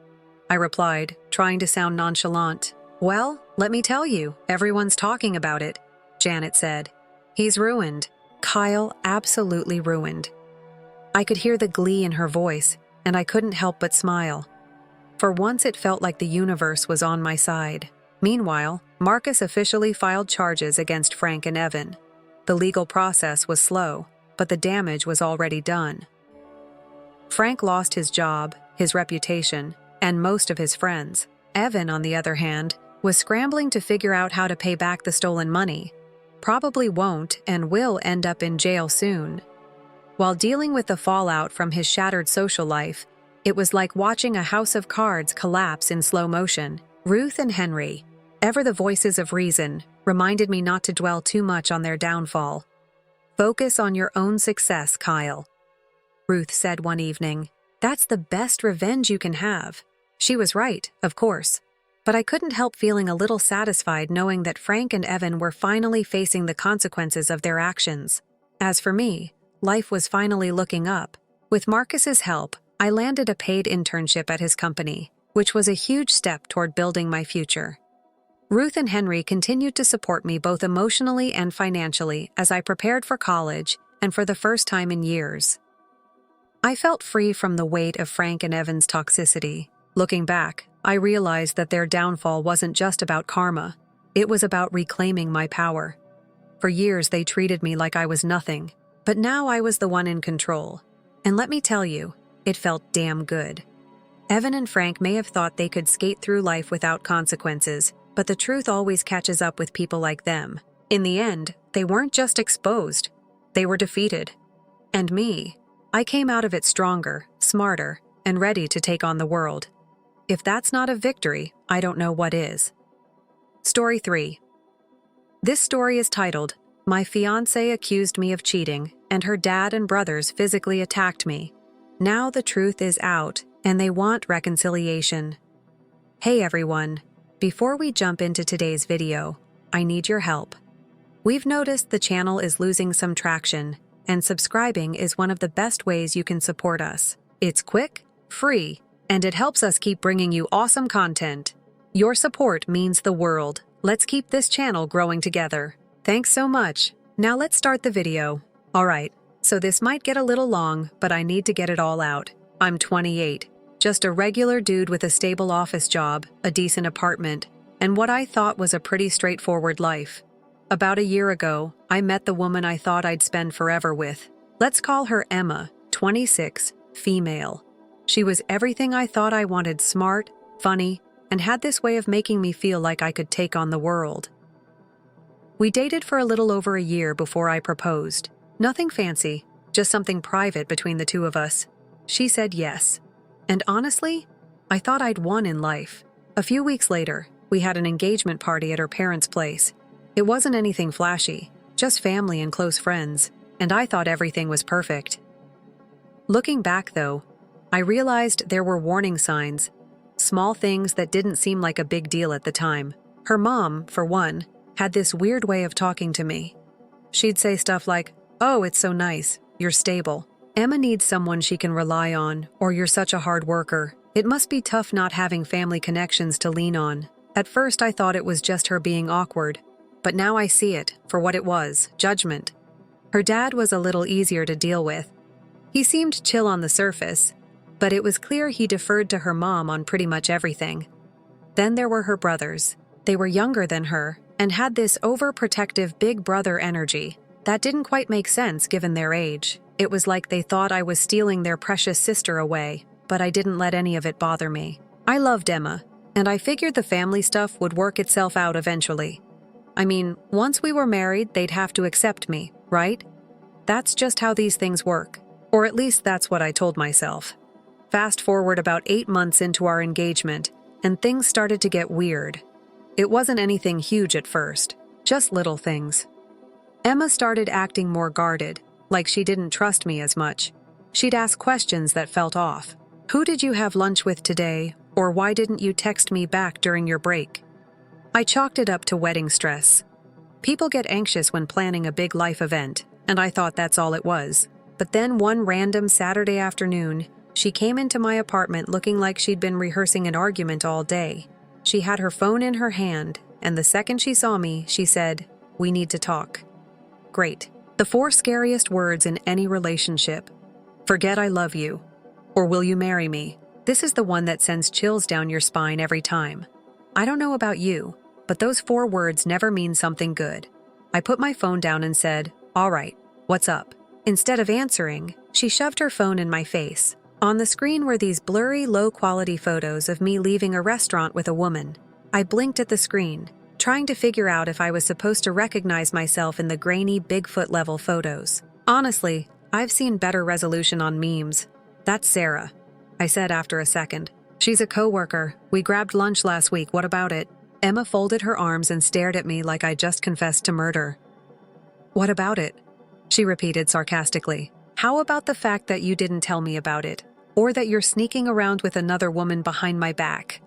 I replied, trying to sound nonchalant. "Well, let me tell you, everyone's talking about it," Janet said. "He's ruined." Kyle absolutely ruined. I could hear the glee in her voice, and I couldn't help but smile. For once it felt like the universe was on my side. Meanwhile, Marcus officially filed charges against Frank and Evan. The legal process was slow, but the damage was already done. Frank lost his job, his reputation, and most of his friends. Evan, on the other hand, was scrambling to figure out how to pay back the stolen money. Probably won't and will end up in jail soon. While dealing with the fallout from his shattered social life, it was like watching a house of cards collapse in slow motion. Ruth and Henry, ever the voices of reason, reminded me not to dwell too much on their downfall. "Focus on your own success, Kyle," Ruth said one evening. "That's the best revenge you can have." She was right, of course, but I couldn't help feeling a little satisfied knowing that Frank and Evan were finally facing the consequences of their actions. As for me, life was finally looking up. With Marcus's help, I landed a paid internship at his company, which was a huge step toward building my future. Ruth and Henry continued to support me both emotionally and financially as I prepared for college and for the first time in years. I felt free from the weight of Frank and Evan's toxicity. Looking back, I realized that their downfall wasn't just about karma. It was about reclaiming my power. For years, they treated me like I was nothing, but now I was the one in control. And let me tell you, it felt damn good. Evan and Frank may have thought they could skate through life without consequences, but the truth always catches up with people like them. In the end, they weren't just exposed, they were defeated. And me, I came out of it stronger, smarter, and ready to take on the world. If that's not a victory, I don't know what is. Story 3. This story is titled, "My Fiancé Accused Me of Cheating, and Her Dad and Brothers Physically Attacked Me. Now the truth is out, and they want reconciliation." Hey everyone, before we jump into today's video, I need your help. We've noticed the channel is losing some traction, and subscribing is one of the best ways you can support us. It's quick, free, and it helps us keep bringing you awesome content. Your support means the world. Let's keep this channel growing together. Thanks so much. Now let's start the video. Alright, so this might get a little long, but I need to get it all out. I'm 28, just a regular dude with a stable office job, a decent apartment, and what I thought was a pretty straightforward life. About a year ago, I met the woman I thought I'd spend forever with. Let's call her Emma, 26, female. She was everything I thought I wanted: smart, funny, and had this way of making me feel like I could take on the world. We dated for a little over a year before I proposed. Nothing fancy, just something private between the two of us. She said yes. And honestly, I thought I'd won in life. A few weeks later, we had an engagement party at her parents' place. It wasn't anything flashy, just family and close friends, and I thought everything was perfect. Looking back though, I realized there were warning signs. Small things that didn't seem like a big deal at the time. Her mom, for one, had this weird way of talking to me. She'd say stuff like, "Oh, it's so nice, you're stable. Emma needs someone she can rely on, or you're such a hard worker. It must be tough not having family connections to lean on." At first I thought it was just her being awkward, but now I see it for what it was: judgment. Her dad was a little easier to deal with. He seemed chill on the surface, but it was clear he deferred to her mom on pretty much everything. Then there were her brothers. They were younger than her and had this overprotective big brother energy that didn't quite make sense given their age. It was like they thought I was stealing their precious sister away, but I didn't let any of it bother me. I loved Emma, and I figured the family stuff would work itself out eventually. I mean, once we were married, they'd have to accept me, right? That's just how these things work. Or at least that's what I told myself. Fast forward about 8 months into our engagement, and things started to get weird. It wasn't anything huge at first, just little things. Emma started acting more guarded, like she didn't trust me as much. She'd ask questions that felt off. "Who did you have lunch with today?" Or "Why didn't you text me back during your break?" I chalked it up to wedding stress. People get anxious when planning a big life event, and I thought that's all it was. But then one random Saturday afternoon, she came into my apartment looking like she'd been rehearsing an argument all day. She had her phone in her hand, and the second she saw me, she said, "We need to talk." Great. The 4 scariest words in any relationship. Forget I love you. Or will you marry me? This is the one that sends chills down your spine every time. I don't know about you, but those 4 words never mean something good. I put my phone down and said, "All right, what's up?" Instead of answering, she shoved her phone in my face. On the screen were these blurry, low-quality photos of me leaving a restaurant with a woman. I blinked at the screen, trying to figure out if I was supposed to recognize myself in the grainy, Bigfoot-level photos. Honestly, I've seen better resolution on memes. "That's Sarah," I said after a second. "She's a coworker. We grabbed lunch last week. What about it?" Emma folded her arms and stared at me like I just confessed to murder. "What about it?" she repeated sarcastically. "How about the fact that you didn't tell me about it? Or that you're sneaking around with another woman behind my back?"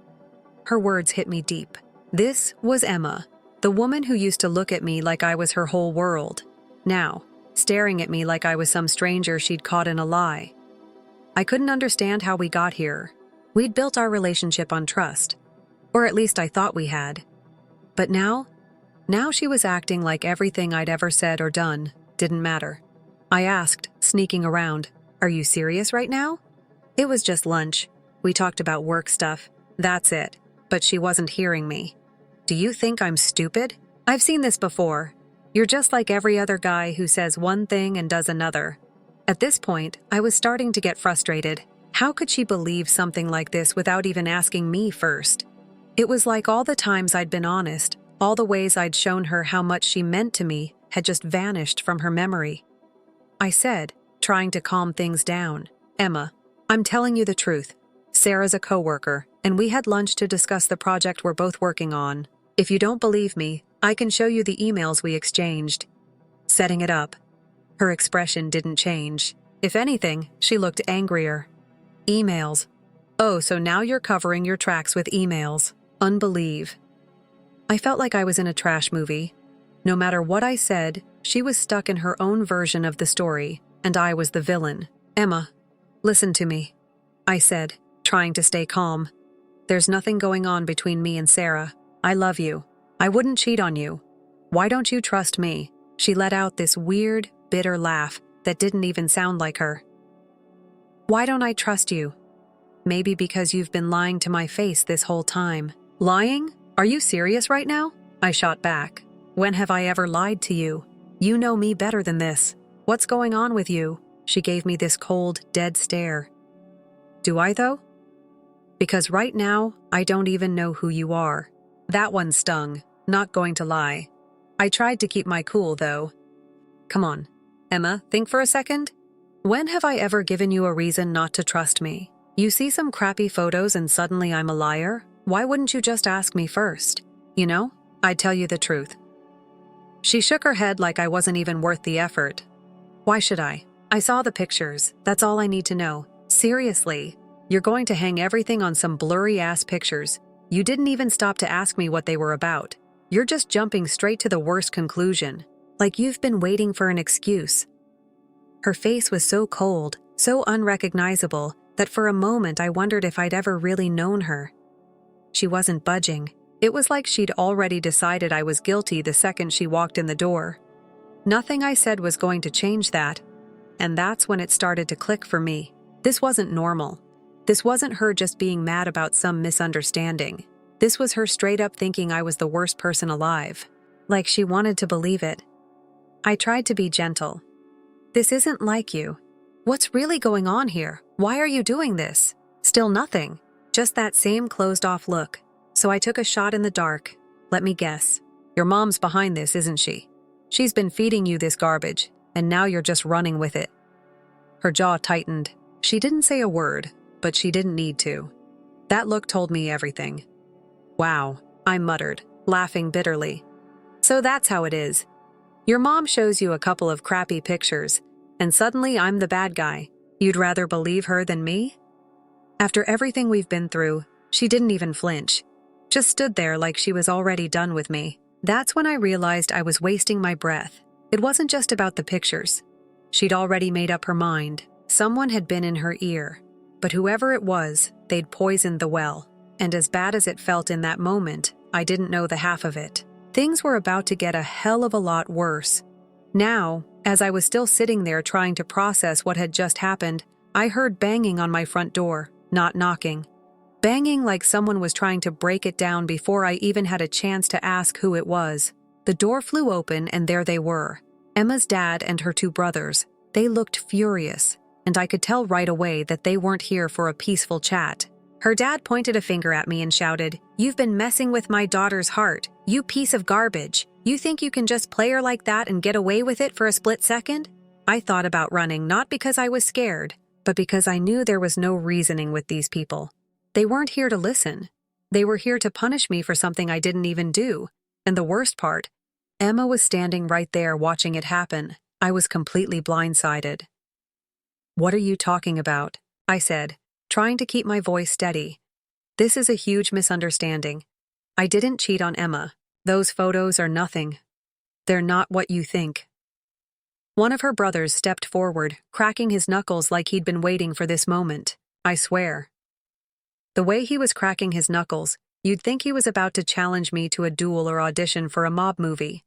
Her words hit me deep. This was Emma, the woman who used to look at me like I was her whole world. Now, staring at me like I was some stranger she'd caught in a lie. I couldn't understand how we got here. We'd built our relationship on trust. Or at least I thought we had. But now she was acting like everything I'd ever said or done didn't matter. I asked, sneaking around, Are you serious right now? It was just lunch. We talked about work stuff. That's it. But she wasn't hearing me. Do you think I'm stupid? I've seen this before. You're just like every other guy who says one thing and does another. At this point, I was starting to get frustrated. How could she believe something like this without even asking me first? It was like all the times I'd been honest, all the ways I'd shown her how much she meant to me had just vanished from her memory. I said, trying to calm things down, "Emma, I'm telling you the truth. Sarah's a coworker, and we had lunch to discuss the project we're both working on. If you don't believe me, I can show you the emails we exchanged." Setting it up. Her expression didn't change. If anything, she looked angrier. Emails. Oh, so now you're covering your tracks with emails. Unbelieve. I felt like I was in a trash movie. No matter what I said, she was stuck in her own version of the story, and I was the villain. "Emma, listen to me," I said, trying to stay calm. "There's nothing going on between me and Sarah. I love you. I wouldn't cheat on you. Why don't you trust me?" She let out this weird, bitter laugh that didn't even sound like her. "Why don't I trust you?" "Maybe because you've been lying to my face this whole time." "Lying? Are you serious right now?" I shot back. "When have I ever lied to you? You know me better than this. What's going on with you?" She gave me this cold, dead stare. "Do I, though? Because right now, I don't even know who you are." That one stung, not going to lie. I tried to keep my cool, though. "Come on, Emma, think for a second. When have I ever given you a reason not to trust me? You see some crappy photos and suddenly I'm a liar? Why wouldn't you just ask me first? You know, I'd tell you the truth." She shook her head like I wasn't even worth the effort. "Why should I? I saw the pictures. That's all I need to know. Seriously, you're going to hang everything on some blurry-ass pictures. You didn't even stop to ask me what they were about. You're just jumping straight to the worst conclusion, like you've been waiting for an excuse." Her face was so cold, so unrecognizable, that for a moment I wondered if I'd ever really known her. She wasn't budging. It was like she'd already decided I was guilty the second she walked in the door. Nothing I said was going to change that, and that's when it started to click for me. This wasn't normal. This wasn't her just being mad about some misunderstanding. This was her straight up thinking I was the worst person alive. Like she wanted to believe it. I tried to be gentle. "This isn't like you. What's really going on here? Why are you doing this?" Still nothing. Just that same closed-off look. So I took a shot in the dark. "Let me guess. Your mom's behind this, isn't she? She's been feeding you this garbage, and now you're just running with it." Her jaw tightened. She didn't say a word, but she didn't need to. That look told me everything. "Wow," I muttered, laughing bitterly. "So that's how it is. Your mom shows you a couple of crappy pictures, and suddenly I'm the bad guy. You'd rather believe her than me?" After everything we've been through, she didn't even flinch. Just stood there like she was already done with me. That's when I realized I was wasting my breath. It wasn't just about the pictures. She'd already made up her mind. Someone had been in her ear. But whoever it was, they'd poisoned the well. And as bad as it felt in that moment, I didn't know the half of it. Things were about to get a hell of a lot worse. Now, as I was still sitting there trying to process what had just happened, I heard banging on my front door, not knocking. Banging like someone was trying to break it down before I even had a chance to ask who it was. The door flew open and there they were. Emma's dad and her two brothers. They looked furious, and I could tell right away that they weren't here for a peaceful chat. Her dad pointed a finger at me and shouted, "You've been messing with my daughter's heart, you piece of garbage. You think you can just play her like that and get away with it for a split second?" I thought about running not because I was scared, but because I knew there was no reasoning with these people. They weren't here to listen. They were here to punish me for something I didn't even do. And the worst part, Emma was standing right there watching it happen. I was completely blindsided. "What are you talking about?" I said, trying to keep my voice steady. "This is a huge misunderstanding. I didn't cheat on Emma. Those photos are nothing. They're not what you think." One of her brothers stepped forward, cracking his knuckles like he'd been waiting for this moment. I swear. The way he was cracking his knuckles, you'd think he was about to challenge me to a duel or audition for a mob movie.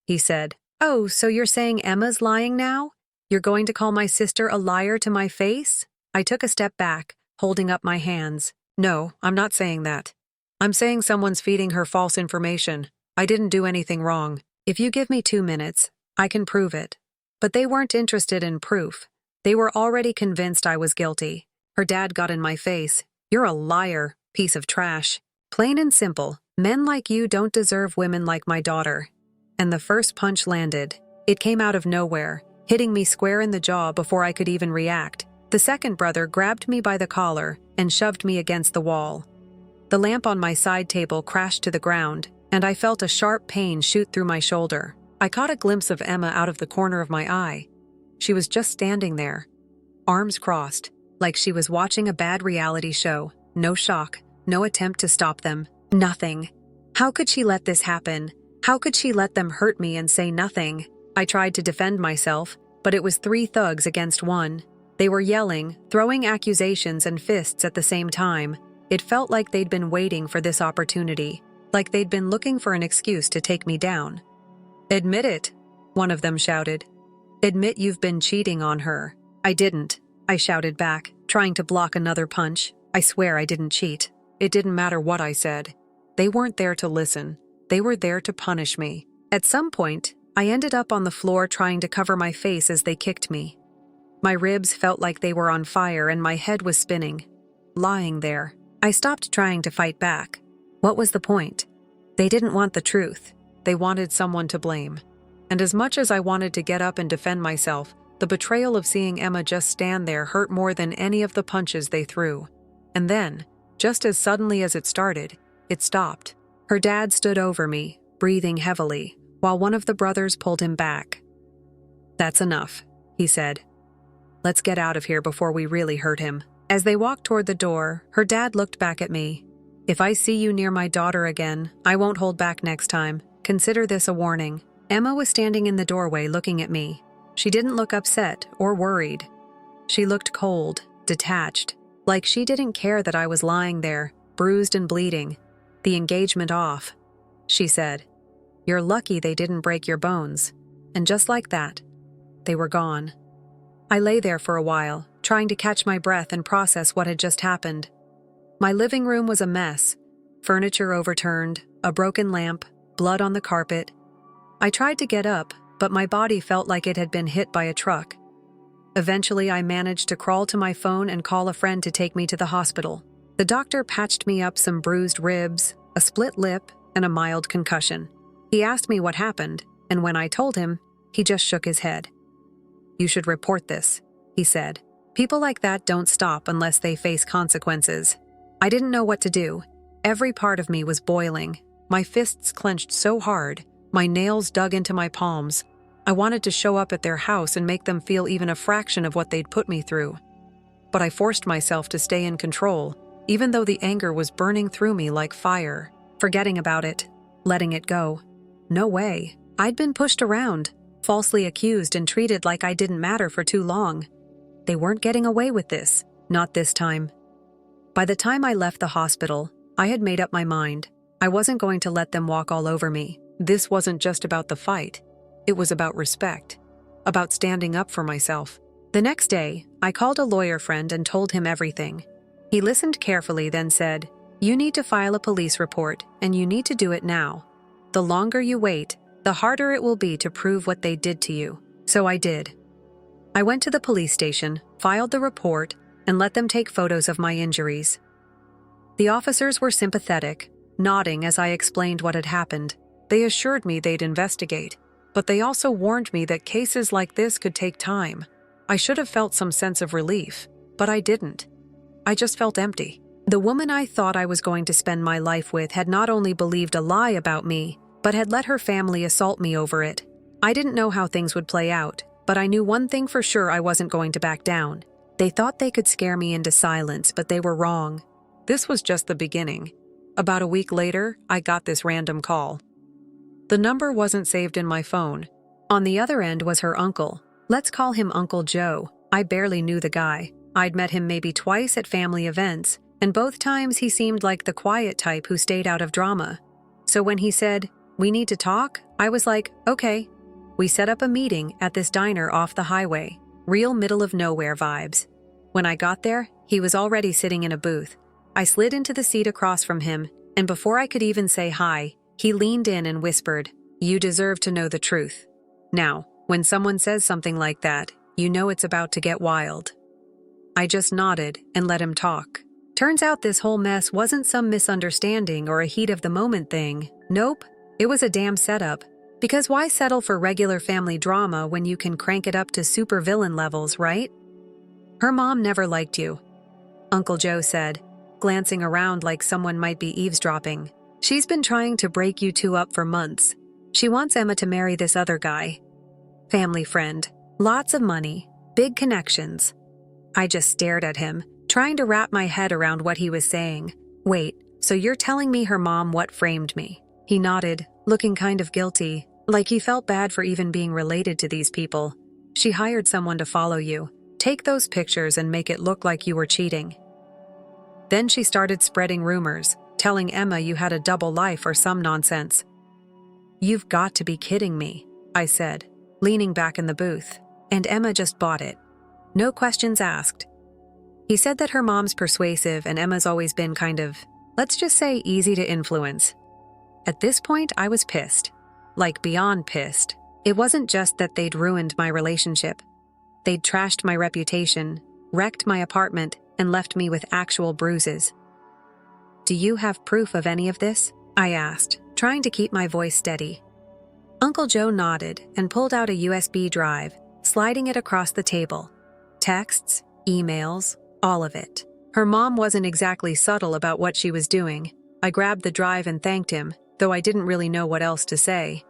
He said, "Oh, so you're saying Emma's lying now? You're going to call my sister a liar to my face? I took a step back, holding up my hands. No, I'm not saying that. I'm saying someone's feeding her false information. I didn't do anything wrong. If you give me 2 minutes, I can prove it. But they weren't interested in proof. They were already convinced I was guilty. Her dad got in my face. You're a liar, piece of trash. Plain and simple, men like you don't deserve women like my daughter. And the first punch landed. It came out of nowhere, hitting me square in the jaw before I could even react. The second brother grabbed me by the collar and shoved me against the wall. The lamp on my side table crashed to the ground, and I felt a sharp pain shoot through my shoulder. I caught a glimpse of Emma out of the corner of my eye. She was just standing there, arms crossed, like she was watching a bad reality show. No shock, no attempt to stop them, nothing. How could she let this happen? How could she let them hurt me and say nothing? I tried to defend myself, but it was 3 thugs against 1. They were yelling, throwing accusations and fists at the same time. It felt like they'd been waiting for this opportunity, like they'd been looking for an excuse to take me down. Admit it, one of them shouted. Admit you've been cheating on her. I didn't, I shouted back, trying to block another punch. I swear I didn't cheat. It didn't matter what I said. They weren't there to listen. They were there to punish me. At some point, I ended up on the floor trying to cover my face as they kicked me. My ribs felt like they were on fire and my head was spinning. Lying there, I stopped trying to fight back. What was the point? They didn't want the truth. They wanted someone to blame. And as much as I wanted to get up and defend myself, the betrayal of seeing Emma just stand there hurt more than any of the punches they threw. And then, just as suddenly as it started, it stopped. Her dad stood over me, breathing heavily, while one of the brothers pulled him back. That's enough, he said. Let's get out of here before we really hurt him. As they walked toward the door, her dad looked back at me. If I see you near my daughter again, I won't hold back next time. Consider this a warning. Emma was standing in the doorway looking at me. She didn't look upset or worried. She looked cold, detached, like she didn't care that I was lying there, bruised and bleeding. The engagement off. She said, "You're lucky they didn't break your bones." And just like that, they were gone. I lay there for a while, trying to catch my breath and process what had just happened. My living room was a mess. Furniture overturned, a broken lamp, blood on the carpet. I tried to get up, but my body felt like it had been hit by a truck. Eventually, I managed to crawl to my phone and call a friend to take me to the hospital. The doctor patched me up some bruised ribs, a split lip, and a mild concussion. He asked me what happened, and when I told him, he just shook his head. "You should report this," he said. "People like that don't stop unless they face consequences." I didn't know what to do. Every part of me was boiling. My fists clenched so hard, my nails dug into my palms. I wanted to show up at their house and make them feel even a fraction of what they'd put me through. But I forced myself to stay in control, even though the anger was burning through me like fire. Forgetting about it, letting it go. No way. I'd been pushed around, falsely accused and treated like I didn't matter for too long. They weren't getting away with this, not this time. By the time I left the hospital, I had made up my mind. I wasn't going to let them walk all over me. This wasn't just about the fight. It was about respect, about standing up for myself. The next day, I called a lawyer friend and told him everything. He listened carefully, then said, "You need to file a police report, and you need to do it now. The longer you wait, the harder it will be to prove what they did to you." So I did. I went to the police station, filed the report, and let them take photos of my injuries. The officers were sympathetic, nodding as I explained what had happened. They assured me they'd investigate, but they also warned me that cases like this could take time. I should have felt some sense of relief, but I didn't. I just felt empty. The woman I thought I was going to spend my life with had not only believed a lie about me, but had let her family assault me over it. I didn't know how things would play out, but I knew one thing for sure: I wasn't going to back down. They thought they could scare me into silence, but they were wrong. This was just the beginning. About a week later, I got this random call. The number wasn't saved in my phone. On the other end was her uncle. Let's call him Uncle Joe. I barely knew the guy. I'd met him maybe twice at family events, and both times he seemed like the quiet type who stayed out of drama. So when he said, "We need to talk," I was like, "Okay." We set up a meeting at this diner off the highway, real middle of nowhere vibes. When I got there, he was already sitting in a booth. I slid into the seat across from him, and before I could even say hi, he leaned in and whispered, "You deserve to know the truth." Now, when someone says something like that, you know it's about to get wild. I just nodded and let him talk. Turns out this whole mess wasn't some misunderstanding or a heat-of-the-moment thing. Nope, it was a damn setup. Because why settle for regular family drama when you can crank it up to supervillain levels, right? "Her mom never liked you," Uncle Joe said, glancing around like someone might be eavesdropping. "She's been trying to break you two up for months. She wants Emma to marry this other guy. Family friend. Lots of money. Big connections." I just stared at him, trying to wrap my head around what he was saying. "Wait, so you're telling me her mom what framed me?" He nodded, looking kind of guilty, like he felt bad for even being related to these people. "She hired someone to follow you, take those pictures and make it look like you were cheating. Then she started spreading rumors, telling Emma you had a double life or some nonsense." "You've got to be kidding me," I said, leaning back in the booth. "And Emma just bought it. No questions asked." He said that her mom's persuasive and Emma's always been kind of, let's just say, easy to influence. At this point, I was pissed. Like beyond pissed. It wasn't just that they'd ruined my relationship. They'd trashed my reputation, wrecked my apartment, and left me with actual bruises. "Do you have proof of any of this?" I asked, trying to keep my voice steady. Uncle Joe nodded and pulled out a USB drive, sliding it across the table. Texts, emails, all of it. Her mom wasn't exactly subtle about what she was doing. I grabbed the drive and thanked him, though I didn't really know what else to say.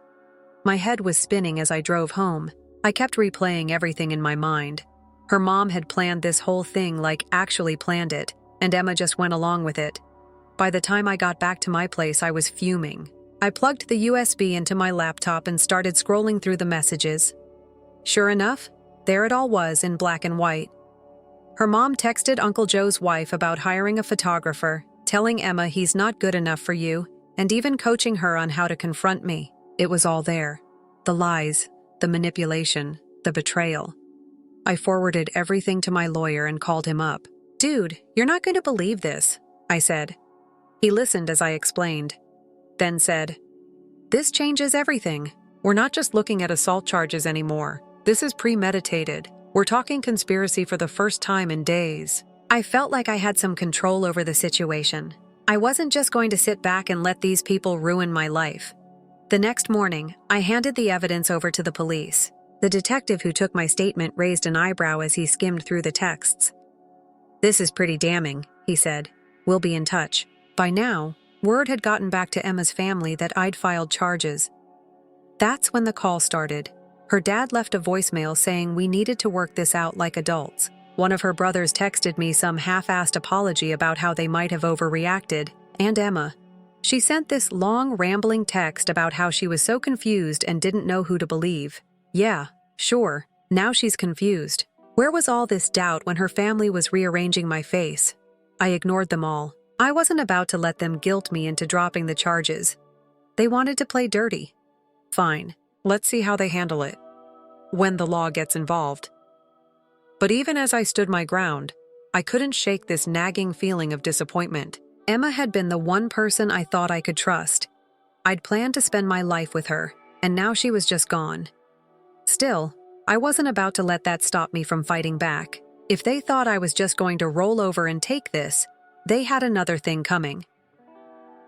My head was spinning as I drove home. I kept replaying everything in my mind. Her mom had planned this whole thing, like actually planned it, and Emma just went along with it. By the time I got back to my place, I was fuming. I plugged the USB into my laptop and started scrolling through the messages. Sure enough, there it all was in black and white. Her mom texted Uncle Joe's wife about hiring a photographer, telling Emma he's not good enough for you, and even coaching her on how to confront me. It was all there. The lies, the manipulation, the betrayal. I forwarded everything to my lawyer and called him up. "Dude, you're not going to believe this," I said. He listened as I explained, then said, "This changes everything. We're not just looking at assault charges anymore. This is premeditated. We're talking conspiracy for the first time in days." I felt like I had some control over the situation. I wasn't just going to sit back and let these people ruin my life. The next morning, I handed the evidence over to the police. The detective who took my statement raised an eyebrow as he skimmed through the texts. "This is pretty damning," he said. "We'll be in touch." By now, word had gotten back to Emma's family that I'd filed charges. That's when the call started. Her dad left a voicemail saying we needed to work this out like adults. One of her brothers texted me some half-assed apology about how they might have overreacted, and Emma. She sent this long, rambling text about how she was so confused and didn't know who to believe. Yeah, sure, now she's confused. Where was all this doubt when her family was rearranging my face? I ignored them all. I wasn't about to let them guilt me into dropping the charges. They wanted to play dirty. Fine, let's see how they handle it. When the law gets involved. But even as I stood my ground, I couldn't shake this nagging feeling of disappointment. Emma had been the one person I thought I could trust. I'd planned to spend my life with her, and now she was just gone. Still, I wasn't about to let that stop me from fighting back. If they thought I was just going to roll over and take this, they had another thing coming.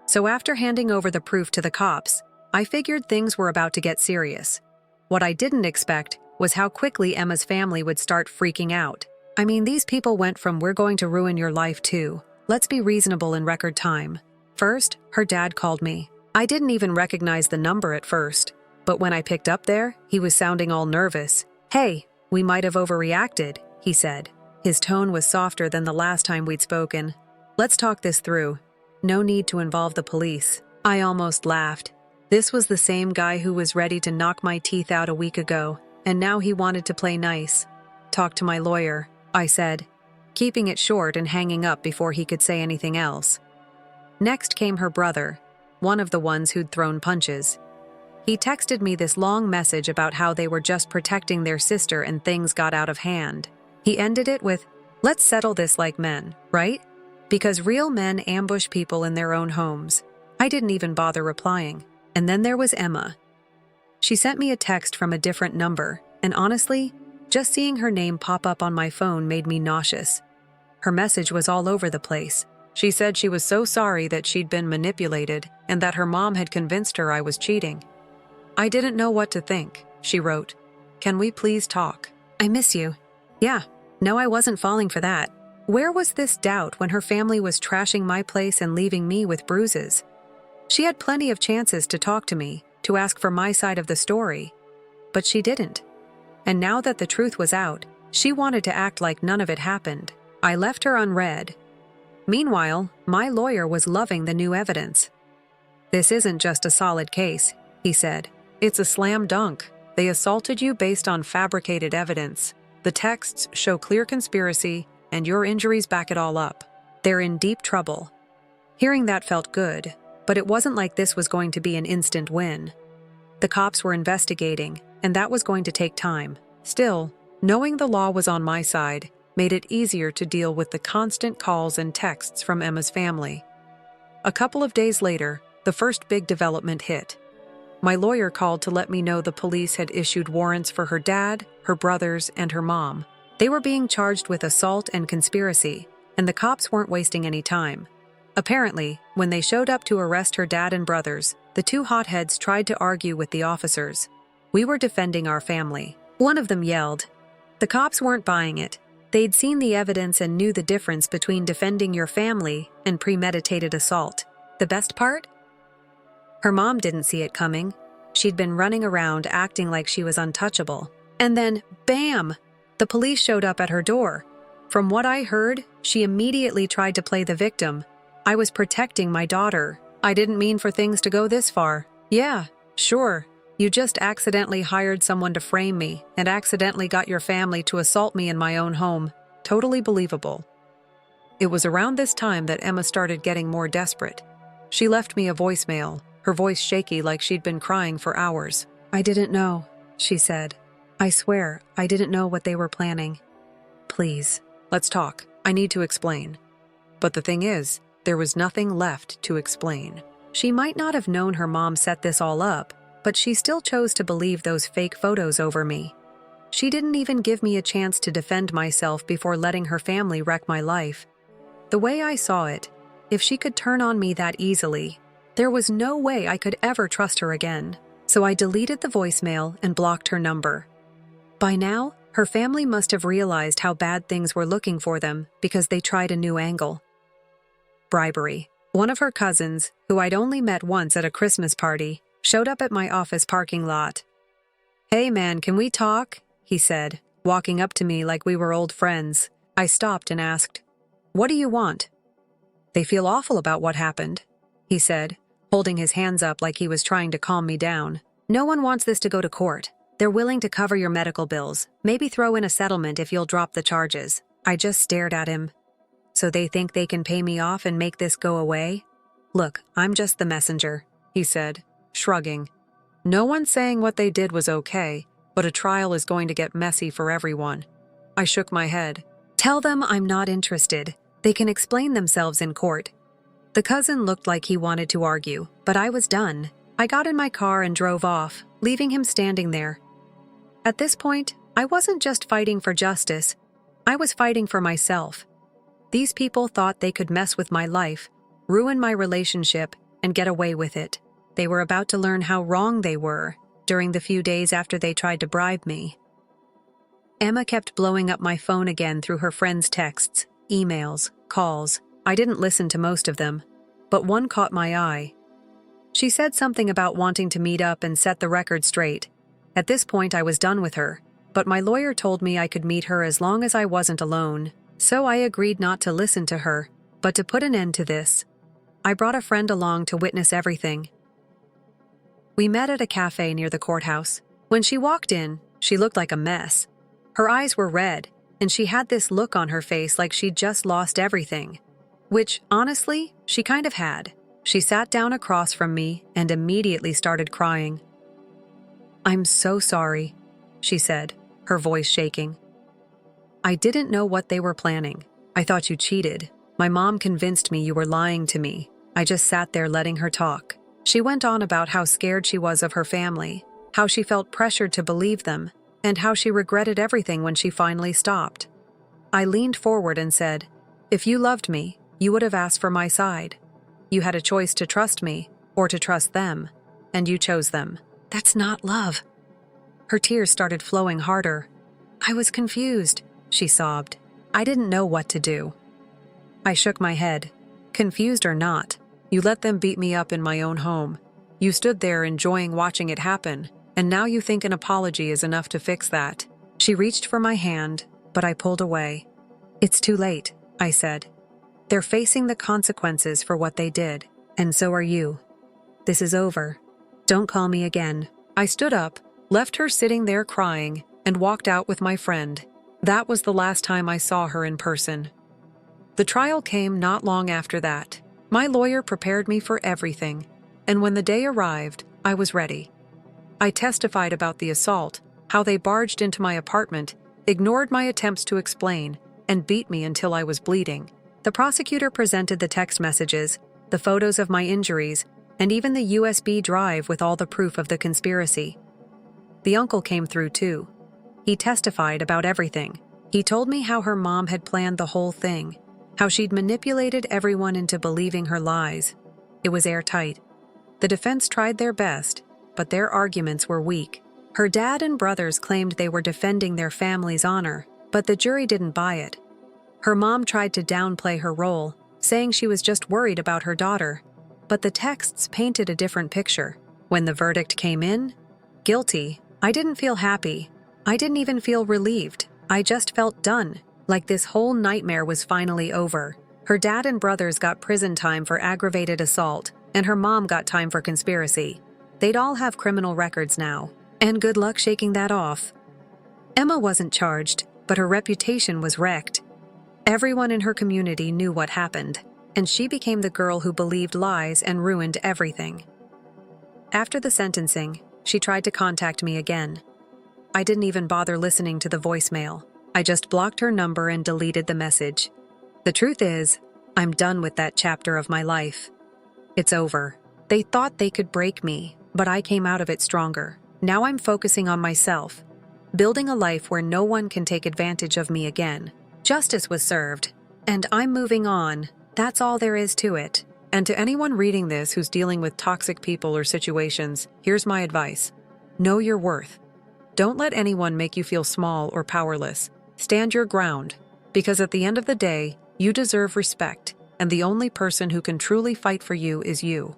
So after handing over the proof to the cops, I figured things were about to get serious. What I didn't expect was how quickly Emma's family would start freaking out. I mean, these people went from "we're going to ruin your life" to "let's be reasonable" in record time. First, her dad called me. I didn't even recognize the number at first, but when I picked up there, he was sounding all nervous. "Hey, we might have overreacted," he said. His tone was softer than the last time we'd spoken. "Let's talk this through. No need to involve the police." I almost laughed. This was the same guy who was ready to knock my teeth out a week ago, and now he wanted to play nice. "Talk to my lawyer," I said, keeping it short and hanging up before he could say anything else. Next came her brother, one of the ones who'd thrown punches. He texted me this long message about how they were just protecting their sister and things got out of hand. He ended it with, "Let's settle this like men, right? Because real men ambush people in their own homes." I didn't even bother replying. And then there was Emma. She sent me a text from a different number, and honestly, just seeing her name pop up on my phone made me nauseous. Her message was all over the place. She said she was so sorry that she'd been manipulated and that her mom had convinced her I was cheating. "I didn't know what to think," she wrote. "Can we please talk? I miss you." Yeah, no, I wasn't falling for that. Where was this doubt when her family was trashing my place and leaving me with bruises? She had plenty of chances to talk to me, to ask for my side of the story. But she didn't. And now that the truth was out, she wanted to act like none of it happened. I left her unread. Meanwhile, my lawyer was loving the new evidence. "This isn't just a solid case," he said. "It's a slam dunk. They assaulted you based on fabricated evidence. The texts show clear conspiracy, and your injuries back it all up. They're in deep trouble." Hearing that felt good, but it wasn't like this was going to be an instant win. The cops were investigating, and that was going to take time. Still, knowing the law was on my side made it easier to deal with the constant calls and texts from Emma's family. A couple of days later, the first big development hit. My lawyer called to let me know the police had issued warrants for her dad, her brothers, and her mom. They were being charged with assault and conspiracy, and the cops weren't wasting any time. Apparently, when they showed up to arrest her dad and brothers, the two hotheads tried to argue with the officers. We were defending our family. One of them yelled. The cops weren't buying it. They'd seen the evidence and knew the difference between defending your family and premeditated assault. The best part? Her mom didn't see it coming. She'd been running around acting like she was untouchable. And then, bam! The police showed up at her door. From what I heard, she immediately tried to play the victim. I was protecting my daughter. I didn't mean for things to go this far. Yeah, sure. You just accidentally hired someone to frame me and accidentally got your family to assault me in my own home. Totally believable. It was around this time that Emma started getting more desperate. She left me a voicemail, her voice shaky like she'd been crying for hours. "I didn't know," she said. "I swear, I didn't know what they were planning. Please, let's talk. I need to explain." But the thing is, there was nothing left to explain. She might not have known her mom set this all up, but she still chose to believe those fake photos over me. She didn't even give me a chance to defend myself before letting her family wreck my life. The way I saw it, if she could turn on me that easily, there was no way I could ever trust her again. So I deleted the voicemail and blocked her number. By now, her family must have realized how bad things were looking for them because they tried a new angle. Bribery. One of her cousins, who I'd only met once at a Christmas party, showed up at my office parking lot. "Hey man, can we talk?" he said, walking up to me like we were old friends. I stopped and asked, "What do you want?" "They feel awful about what happened," he said, holding his hands up like he was trying to calm me down. "No one wants this to go to court. They're willing to cover your medical bills, maybe throw in a settlement if you'll drop the charges." I just stared at him. "So they think they can pay me off and make this go away?" "Look, I'm just the messenger," he said, shrugging. "No one's saying what they did was okay, but a trial is going to get messy for everyone." I shook my head. "Tell them I'm not interested. They can explain themselves in court." The cousin looked like he wanted to argue, but I was done. I got in my car and drove off, leaving him standing there. At this point, I wasn't just fighting for justice. I was fighting for myself. These people thought they could mess with my life, ruin my relationship, and get away with it. They were about to learn how wrong they were during the few days after they tried to bribe me. Emma kept blowing up my phone again through her friends' texts, emails, calls. I didn't listen to most of them, but one caught my eye. She said something about wanting to meet up and set the record straight. At this point, I was done with her, but my lawyer told me I could meet her as long as I wasn't alone, so I agreed not to listen to her, but to put an end to this. I brought a friend along to witness everything. We met at a cafe near the courthouse. When she walked in, she looked like a mess. Her eyes were red, and she had this look on her face like she'd just lost everything. Which, honestly, she kind of had. She sat down across from me and immediately started crying. "I'm so sorry," she said, her voice shaking. "I didn't know what they were planning. I thought you cheated. My mom convinced me you were lying to me." I just sat there letting her talk. She went on about how scared she was of her family, how she felt pressured to believe them, and how she regretted everything when she finally stopped. I leaned forward and said, "If you loved me, you would have asked for my side. You had a choice to trust me or to trust them, and you chose them. That's not love." Her tears started flowing harder. "I was confused," she sobbed. "I didn't know what to do." I shook my head. "Confused or not, you let them beat me up in my own home. You stood there enjoying watching it happen, and now you think an apology is enough to fix that." She reached for my hand, but I pulled away. "It's too late," I said. "They're facing the consequences for what they did, and so are you. This is over. Don't call me again." I stood up, left her sitting there crying, and walked out with my friend. That was the last time I saw her in person. The trial came not long after that. My lawyer prepared me for everything, and when the day arrived, I was ready. I testified about the assault, how they barged into my apartment, ignored my attempts to explain, and beat me until I was bleeding. The prosecutor presented the text messages, the photos of my injuries, and even the USB drive with all the proof of the conspiracy. The uncle came through too. He testified about everything. He told me how her mom had planned the whole thing, how she'd manipulated everyone into believing her lies. It was airtight. The defense tried their best, but their arguments were weak. Her dad and brothers claimed they were defending their family's honor, but the jury didn't buy it. Her mom tried to downplay her role, saying she was just worried about her daughter. But the texts painted a different picture. When the verdict came in, guilty, I didn't feel happy. I didn't even feel relieved. I just felt done, like this whole nightmare was finally over. Her dad and brothers got prison time for aggravated assault, and her mom got time for conspiracy. They'd all have criminal records now, and good luck shaking that off. Emma wasn't charged, but her reputation was wrecked. Everyone in her community knew what happened, and she became the girl who believed lies and ruined everything. After the sentencing, she tried to contact me again. I didn't even bother listening to the voicemail. I just blocked her number and deleted the message. The truth is, I'm done with that chapter of my life. It's over. They thought they could break me, but I came out of it stronger. Now I'm focusing on myself, building a life where no one can take advantage of me again. Justice was served, and I'm moving on. That's all there is to it. And to anyone reading this who's dealing with toxic people or situations, here's my advice. Know your worth. Don't let anyone make you feel small or powerless. Stand your ground, because at the end of the day, you deserve respect, and the only person who can truly fight for you is you.